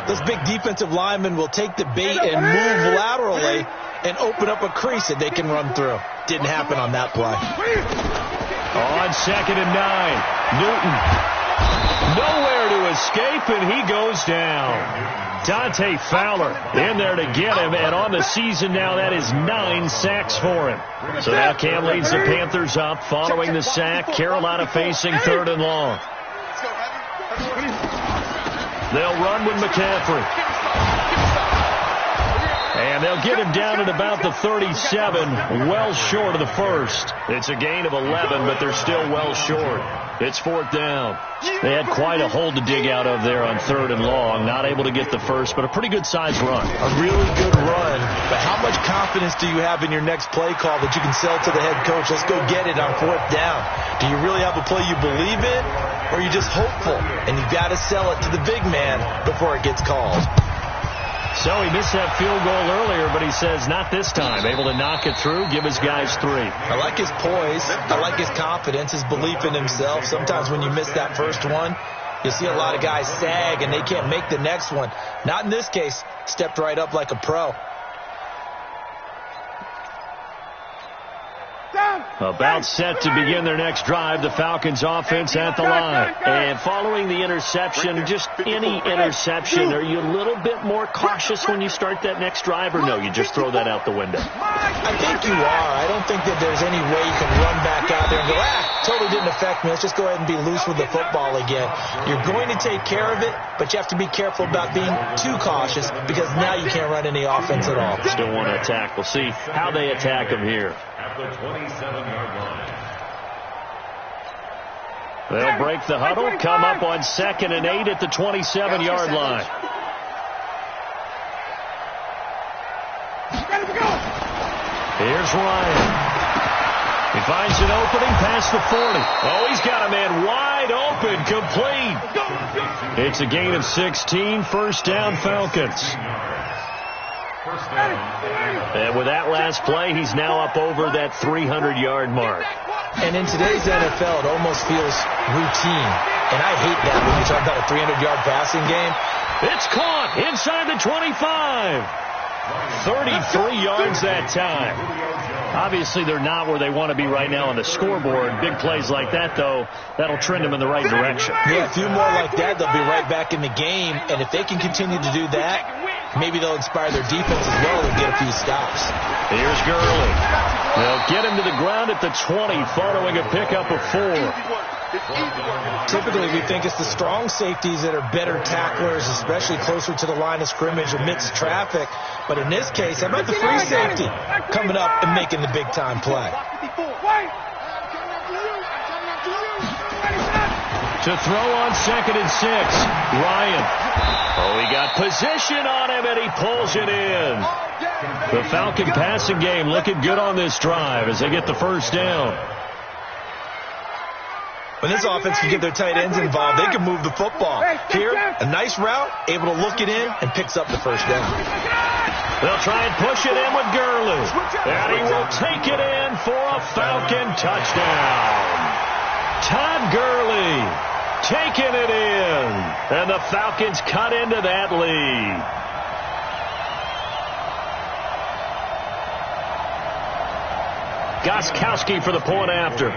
those big defensive linemen will take the bait and move laterally and open up a crease that they can run through. Didn't happen on that play. On 2nd and 9, Newton. Nowhere to escape, and he goes down. Dante Fowler in there to get him, and on the season now, that is 9 sacks for him. So now Cam leads the Panthers up following the sack. Carolina facing 3rd and long. They'll run with McCaffrey. And they'll get him down at about the 37, well short of the first. It's a gain of 11, but they're still well short. It's 4th down. They had quite a hole to dig out of there on 3rd and long. Not able to get the first, but a pretty good-sized run. A really good run. But how much confidence do you have in your next play call that you can sell to the head coach? Let's go get it on 4th down. Do you really have a play you believe in, or are you just hopeful? And you've got to sell it to the big man before it gets called. So he missed that field goal earlier, but he says not this time. Able to knock it through, give his guys 3. I like his poise. I like his confidence, his belief in himself. Sometimes when you miss that first one, you see a lot of guys sag and they can't make the next one. Not in this case. Stepped right up like a pro. Down. About set to begin their next drive, the Falcons offense at the line. And following the interception, just any interception, are you a little bit more cautious when you start that next drive, or no, you just throw that out the window? I think you are. I don't think that there's any way you can run back out there and go, totally didn't affect me. Let's just go ahead and be loose with the football again. You're going to take care of it, but you have to be careful about being too cautious because now you can't run any offense at all. Still want to attack. We'll see how they attack them here. At the 27-yard line. They'll break the huddle, come up on 2nd and 8 at the 27-yard line. Here's Ryan. He finds an opening past the 40. Oh, he's got a man wide open, complete. It's a gain of 16, first down Falcons. And with that last play, he's now up over that 300-yard mark. And in today's NFL, it almost feels routine. And I hate that when you talk about a 300-yard passing game. It's caught inside the 25. 33 yards that time. Obviously, they're not where they want to be right now on the scoreboard. Big plays like that, though, that'll trend them in the right direction. Yeah, a few more like that, they'll be right back in the game. And if they can continue to do that, maybe they'll inspire their defense as well and get a few stops. Here's Gurley. They'll get him to the ground at the 20 following a pickup of 4. Typically, we think it's the strong safeties that are better tacklers, especially closer to the line of scrimmage amidst traffic. But in this case, how about the free safety coming up and making the big-time play? To throw on 2nd and 6, Ryan. Oh, he got position on him, and he pulls it in. The Falcon passing game looking good on this drive as they get the first down. When this offense can get their tight ends involved, they can move the football. Here, a nice route, able to look it in, and picks up the first down. They'll try and push it in with Gurley. And he will take it in for a Falcon touchdown. Todd Gurley taking it in. And the Falcons cut into that lead. Gostkowski for the point after.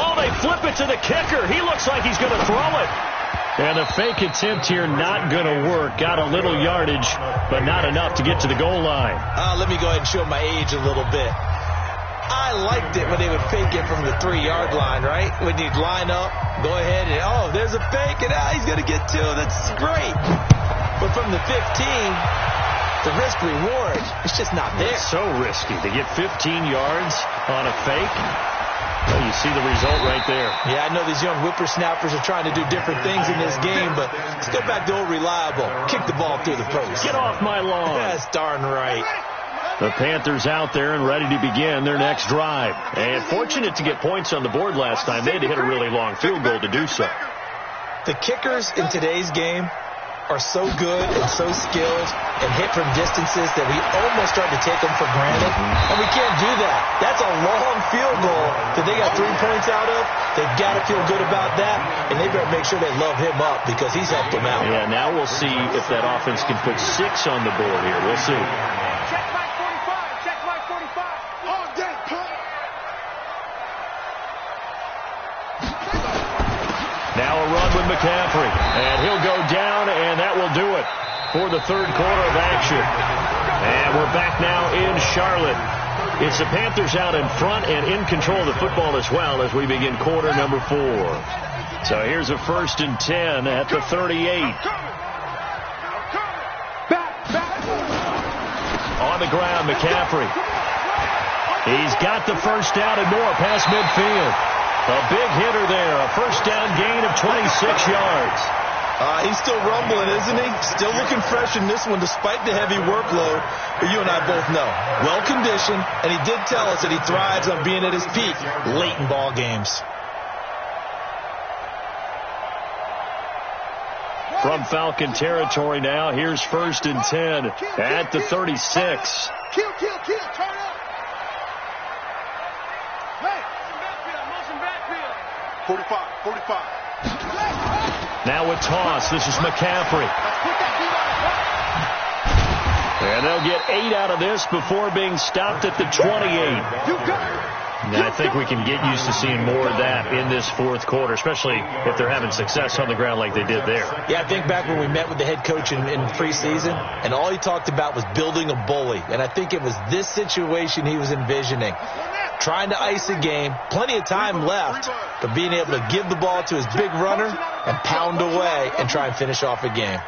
Oh, they flip it to the kicker. He looks like he's going to throw it. And a fake attempt here not going to work. Got a little yardage, but not enough to get to the goal line. Let me go ahead and show my age a little bit. I liked it when they would fake it from the 3-yard line, right? When you'd line up, go ahead and, oh, there's a fake, and he's going to get 2. That's great. But from the 15, the risk-reward, it's just not there. It's so risky to get 15 yards on a fake. Well, you see the result right there. Yeah, I know these young whippersnappers are trying to do different things in this game, but let's go back to old reliable. Kick the ball through the post. Get off my lawn. That's darn right. The Panthers out there and ready to begin their next drive. And fortunate to get points on the board last time. They had to hit a really long field goal to do so. The kickers in today's game are so good and so skilled and hit from distances that we almost start to take them for granted. And we can't do that. That's a long field goal that they got 3 points out of. They've got to feel good about that, and they better make sure they love him up because he's helped them out. Yeah, now we'll see if that offense can put 6 on the board here. We'll see. Check my 45. Check my 45. All day, pump. Now a run with McCaffrey, and he'll go down, and that will do it for the third quarter of action. And we're back now in Charlotte. It's the Panthers out in front and in control of the football as well as we begin quarter number 4. So here's a 1st and 10 at the 38. On the ground, McCaffrey. He's got the first down and more past midfield. A big hitter there, a first down gain of 26 yards. He's still rumbling, isn't he? Still looking fresh in this one despite the heavy workload. But you and I both know, well-conditioned, and he did tell us that he thrives on being at his peak late in ball games. From Falcon territory now, here's 1st and 10 at the 36. Kill, turn up. Hey, 45. Now a toss. This is McCaffrey. And they'll get 8 out of this before being stopped at the 28. And I think we can get used to seeing more of that in this fourth quarter, especially if they're having success on the ground like they did there. Yeah, I think back when we met with the head coach in preseason, and all he talked about was building a bully. And I think it was this situation he was envisioning. Trying to ice a game, plenty of time left, but being able to give the ball to his big runner and pound away and try and finish off a game.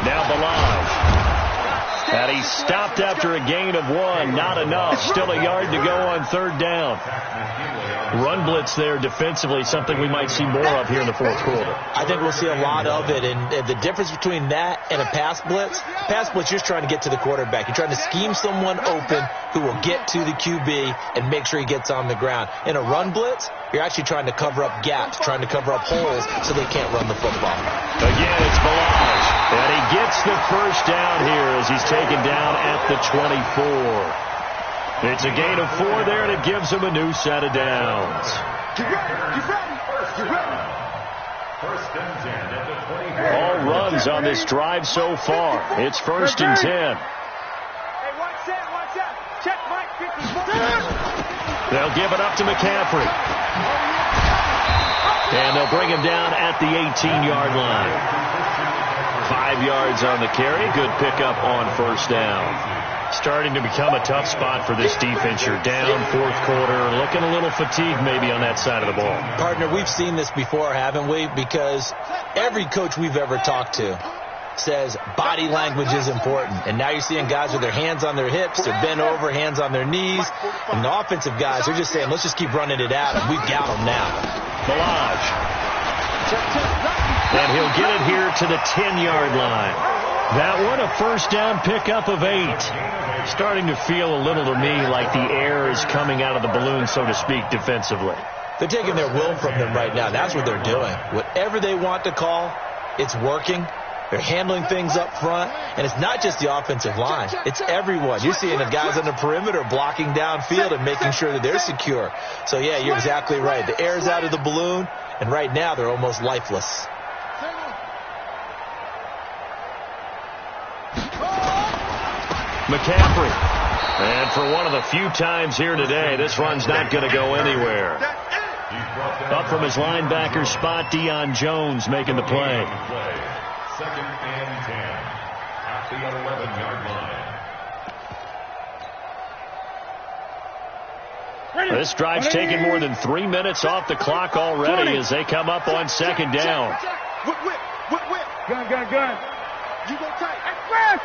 Now Balaj. And he stopped after a gain of 1. Not enough. Still a yard to go on third down. Run blitz there defensively, something we might see more of here in the fourth quarter. I think we'll see a lot of it. And the difference between that and a pass blitz, you're trying to get to the quarterback. You're trying to scheme someone open who will get to the QB and make sure he gets on the ground. In a run blitz, you're actually trying to cover up gaps, trying to cover up holes so they can't run the football. Again, it's Balaj. And he gets the first down here as he's taken down at the 24. It's a gain of 4 there, and it gives him a new set of downs. All runs on this drive so far. It's 1st and 10. Watch that. Check Mike 54. They'll give it up to McCaffrey. And they'll bring him down at the 18-yard line. 5 yards on the carry. Good pickup on first down. Starting to become a tough spot for this defense. You're down fourth quarter. Looking a little fatigued maybe on that side of the ball. Partner, we've seen this before, haven't we? Because every coach we've ever talked to says body language is important. And now you're seeing guys with their hands on their hips. They're bent over, hands on their knees. And the offensive guys, they're just saying, let's just keep running it at them. We've got them now. Balaj. And he'll get it here to the 10-yard line. That one a first down pickup of 8. Starting to feel a little to me like the air is coming out of the balloon, so to speak, defensively. They're taking their will from them right now. That's what they're doing. Whatever they want to call, it's working. They're handling things up front, and it's not just the offensive line. It's everyone. You're seeing the guys on the perimeter blocking downfield and making sure that they're secure. So, yeah, you're exactly right. The air's out of the balloon, and right now they're almost lifeless. McCaffrey. And for one of the few times here today, this run's not going to go anywhere. Up from his linebacker spot, Deion Jones making the play. 2nd and 10 at the 11-yard line. This drive's taken more than 3 minutes off the clock already as they come up on 2nd down. Whip. Gun. You go tight. Express.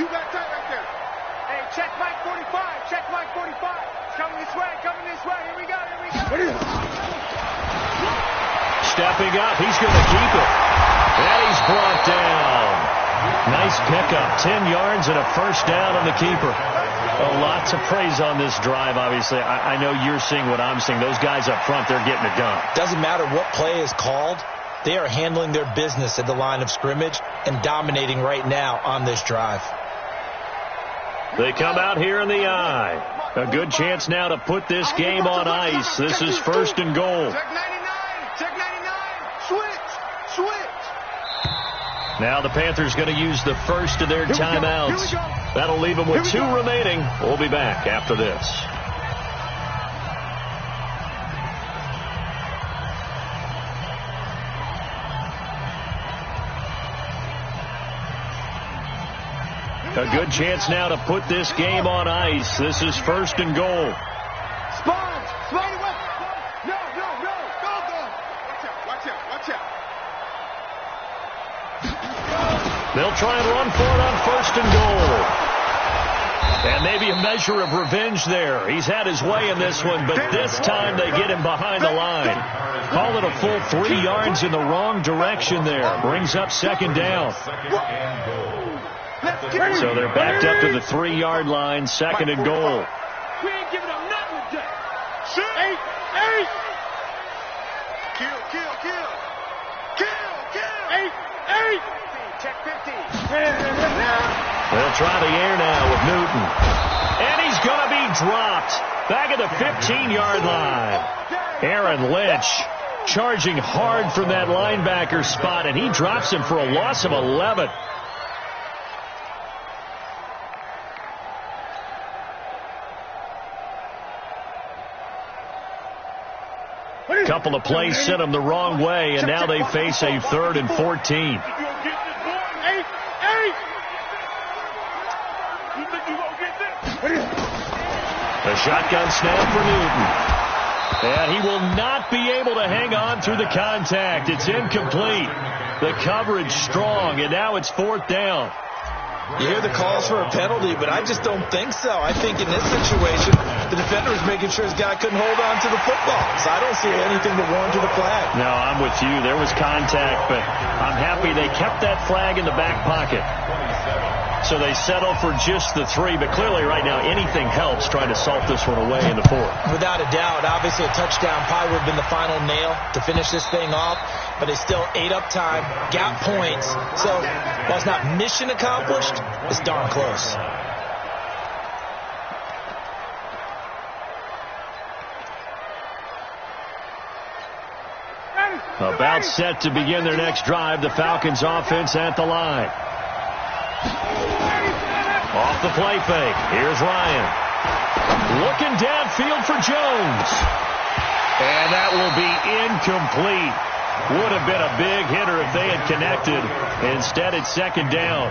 You got tight right there. Hey, check Mike 45. Check Mike 45. Coming this way. Here we go. What is it? Stepping up. He's going to keep it. And he's brought down. Nice pickup. 10 yards and a first down on the keeper. Lots of praise on this drive, obviously. I know you're seeing what I'm seeing. Those guys up front, they're getting it done. Doesn't matter what play is called. They are handling their business at the line of scrimmage and dominating right now on this drive. They come out here in the eye. A good chance now to put this game on ice. This is 1st and goal. Check 99. Switch. Now the Panthers going to use the first of their timeouts. That'll leave them with 2 remaining. We'll be back after this. A good chance now to put this game on ice. This is 1st and goal. Spawns. No. Watch out. They'll try and run for it on 1st and goal. And maybe a measure of revenge there. He's had his way in this one, but this time they get him behind the line. Call it a full 3 yards in the wrong direction there. Brings up 2nd down. So they're backed up to the 3-yard line, 2nd and goal. We ain't giving up nothing today. 8. 8. Check 50. They'll try the air now with Newton. And he's going to be dropped back at the 15-yard line. Aaron Lynch charging hard from that linebacker spot, and he drops him for a loss of 11. Couple of plays sent them the wrong way, and now they face a 3rd and 14. A shotgun snap for Newton. And he will not be able to hang on through the contact. It's incomplete. The coverage strong, and now it's 4th down. You hear the calls for a penalty, but I just don't think so. I think in this situation, the defender was making sure his guy couldn't hold on to the football. So I don't see anything to warrant the flag. No, I'm with you. There was contact, but I'm happy they kept that flag in the back pocket. So they settle for just the 3, but clearly right now anything helps trying to salt this one away in the 4th. Without a doubt, obviously a touchdown probably would have been the final nail to finish this thing off, but they still ate up time, got points. So while it's not mission accomplished, it's darn close. About set to begin their next drive, the Falcons offense at the line. Off the play fake. Here's Ryan. Looking downfield for Jones. And that will be incomplete. Would have been a big hitter if they had connected. Instead, it's 2nd down.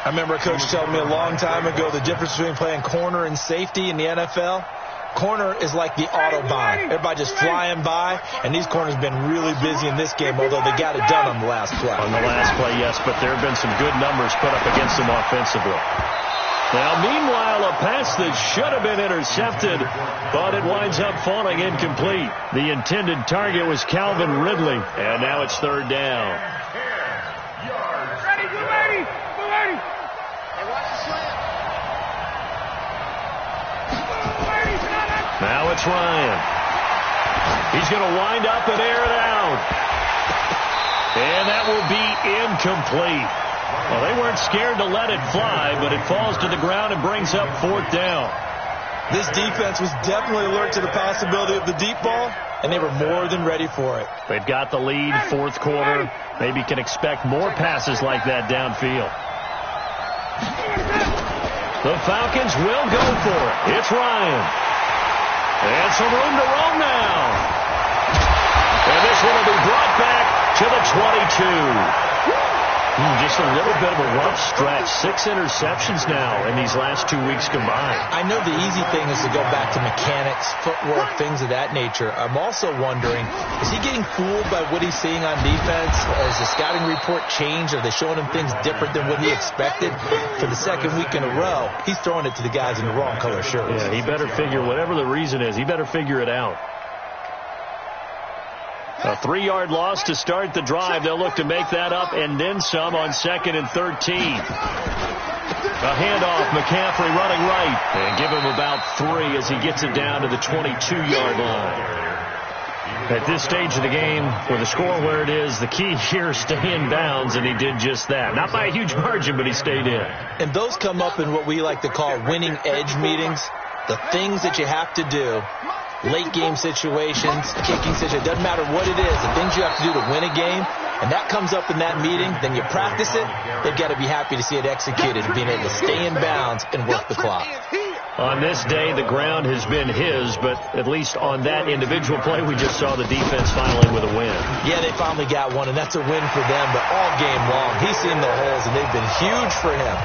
I remember a coach telling me a long time ago the difference between playing corner and safety in the NFL. Corner is like the Autobahn. Everybody just flying by, and these corners have been really busy in this game, although they got it done on the last play. On the last play, yes, but there have been some good numbers put up against them offensively. Now, meanwhile, a pass that should have been intercepted, but it winds up falling incomplete. The intended target was Calvin Ridley, and now it's 3rd down. Ready, get ready, get ready. Hey, watch the slant. Now it's Ryan. He's going to wind up and air it out. And that will be incomplete. Well, they weren't scared to let it fly, but it falls to the ground and brings up 4th down. This defense was definitely alert to the possibility of the deep ball, and they were more than ready for it. They've got the lead, 4th quarter. Maybe can expect more passes like that downfield. The Falcons will go for it. It's Ryan. And some room to roam now. And this one will be brought back to the 22. Just a little bit of a rough stretch. 6 interceptions now in these last 2 weeks combined. I know the easy thing is to go back to mechanics, footwork, things of that nature. I'm also wondering, is he getting fooled by what he's seeing on defense? Has the scouting report changed? Are they showing him things different than what he expected? For the 2nd week in a row, he's throwing it to the guys in the wrong color shirts. Yeah, he better figure, whatever the reason is, he better figure it out. A 3-yard loss to start the drive. They'll look to make that up and then some on 2nd and 13. A handoff, McCaffrey running right. And give him about 3 as he gets it down to the 22-yard line. At this stage of the game, with the score where it is, the key here is stay in bounds, and he did just that. Not by a huge margin, but he stayed in. And those come up in what we like to call winning edge meetings. The things that you have to do. Late game situations, kicking situations, doesn't matter what it is, the things you have to do to win a game, and that comes up in that meeting, then you practice it, they've got to be happy to see it executed, being able to stay in bounds and work the clock. On this day, the ground has been his, but at least on that individual play, we just saw the defense finally with a win. Yeah, they finally got one, and that's a win for them, but all game long, he's seen the holes, and they've been huge for him.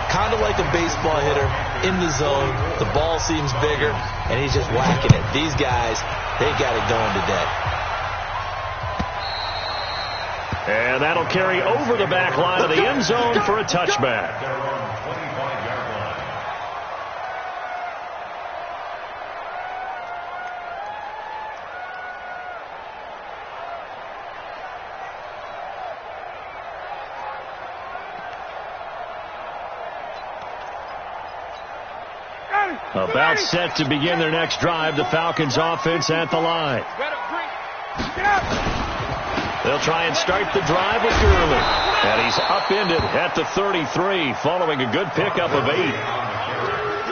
Kind of like a baseball hitter in the zone. The ball seems bigger, and he's just whacking it. These guys, they got it going today. And that'll carry over the back line of the end zone for a touchback. About set to begin their next drive, the Falcons offense at the line. They'll try and start the drive with Gurley. And he's upended at the 33 following a good pickup of 8.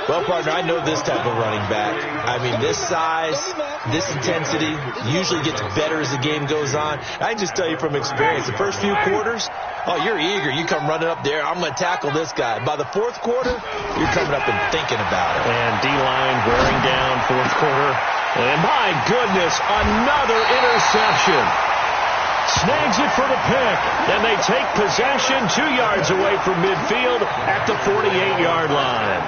Well, partner, I know this type of running back. I mean, this size, this intensity usually gets better as the game goes on. I can just tell you from experience, the first few quarters, oh, you're eager. You come running up there, I'm going to tackle this guy. By the fourth quarter, you're coming up and thinking about it. And D-line wearing down fourth quarter. And my goodness, another interception. Snags it for the pick. Then they take possession 2 yards away from midfield at the 48-yard line.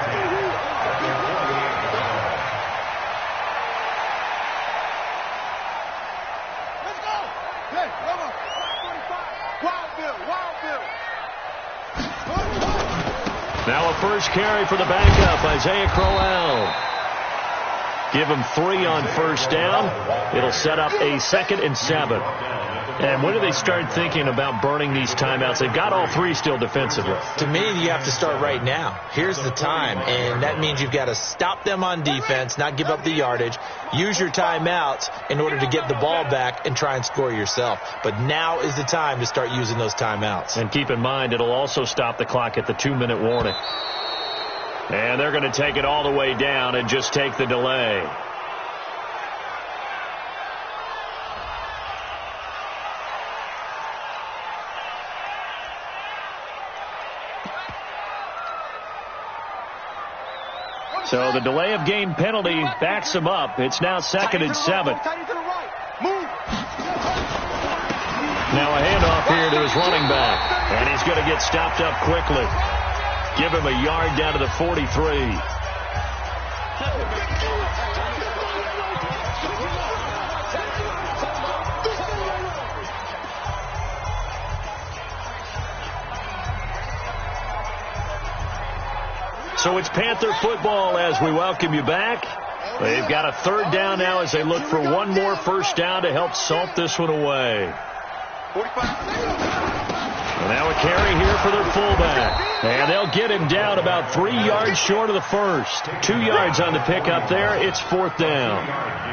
Now a first carry for the backup, Isaiah Crowell. Give him 3 on first down. It'll set up a 2nd and 7. And when do they start thinking about burning these timeouts? They've got all 3 still defensively. To me, you have to start right now. Here's the time, and that means you've got to stop them on defense, not give up the yardage, use your timeouts in order to get the ball back and try and score yourself. But now is the time to start using those timeouts. And keep in mind, it'll also stop the clock at the 2-minute warning. And they're going to take it all the way down and just take the delay. So the delay of game penalty backs him up. It's now 2nd and 7. Now a handoff here to his running back. And he's going to get stopped up quickly. Give him a yard down to the 43. So it's Panther football as we welcome you back. They've got a 3rd down now as they look for one more first down to help salt this one away. And now a carry here for their fullback. And they'll get him down about 3 yards short of the first. 2 yards on the pickup there. It's 4th down.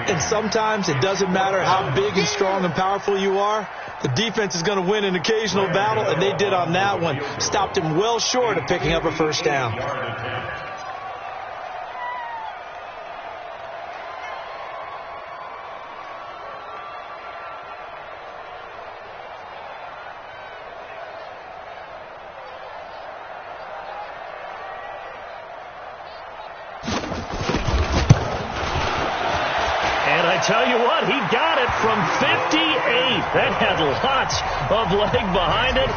And sometimes it doesn't matter how big and strong and powerful you are. The defense is going to win an occasional battle, and they did on that one. Stopped him well short of picking up a first down. Tell you what, he got it from 58. That had lots of leg behind it.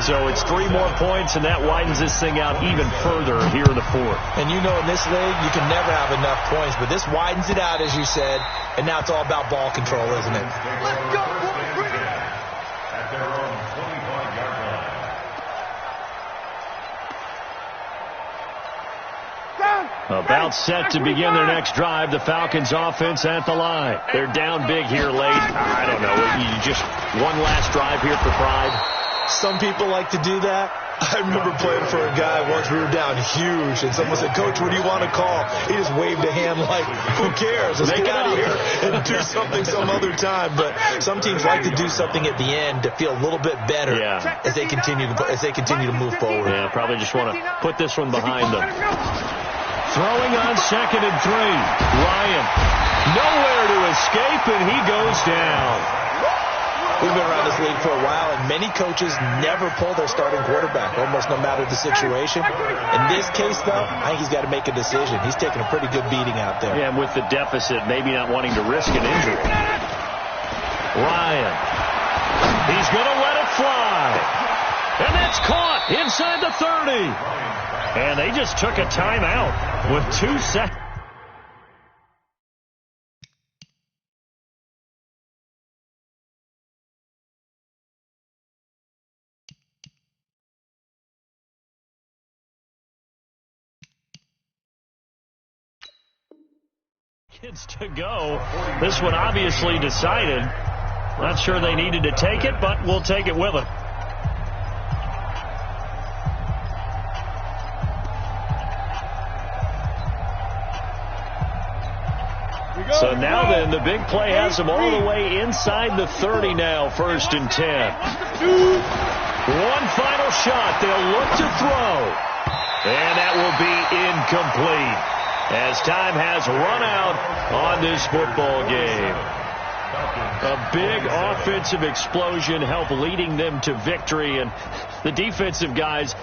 So it's 3 more points, and that widens this thing out even further here in the 4th. And you know in this league, you can never have enough points, but this widens it out, as you said, and now it's all about ball control, isn't it? Let's go, boys. Bring it. At their own 25-yard line. About set to begin their next drive. The Falcons offense at the line. They're down big here late. I don't know. You just one last drive here for pride. Some people like to do that. I remember playing for a guy once. We were down huge, and someone said, "Coach, what do you want to call?" He just waved a hand like, "Who cares? Let's get out of here and do something some other time." But some teams like to do something at the end to feel a little bit better as they continue to move forward. Yeah, probably just want to put this one behind them. Throwing on 2nd and 3. Ryan, nowhere to escape, and he goes down. We've been around this league for a while, and many coaches never pull their starting quarterback, almost no matter the situation. In this case, though, I think he's got to make a decision. He's taking a pretty good beating out there. Yeah, and with the deficit, maybe not wanting to risk an injury. Ryan, he's going to let it fly. And that's caught inside the 30. And they just took a timeout with 2 seconds. To go. This one obviously decided. Not sure they needed to take it, but we'll take it with them. So now then, the big play has them all the way inside the 30 now, 1st and 10. One final shot. They'll look to throw. And that will be incomplete as time has run out on this football game. A big offensive explosion helped leading them to victory, and the defensive guys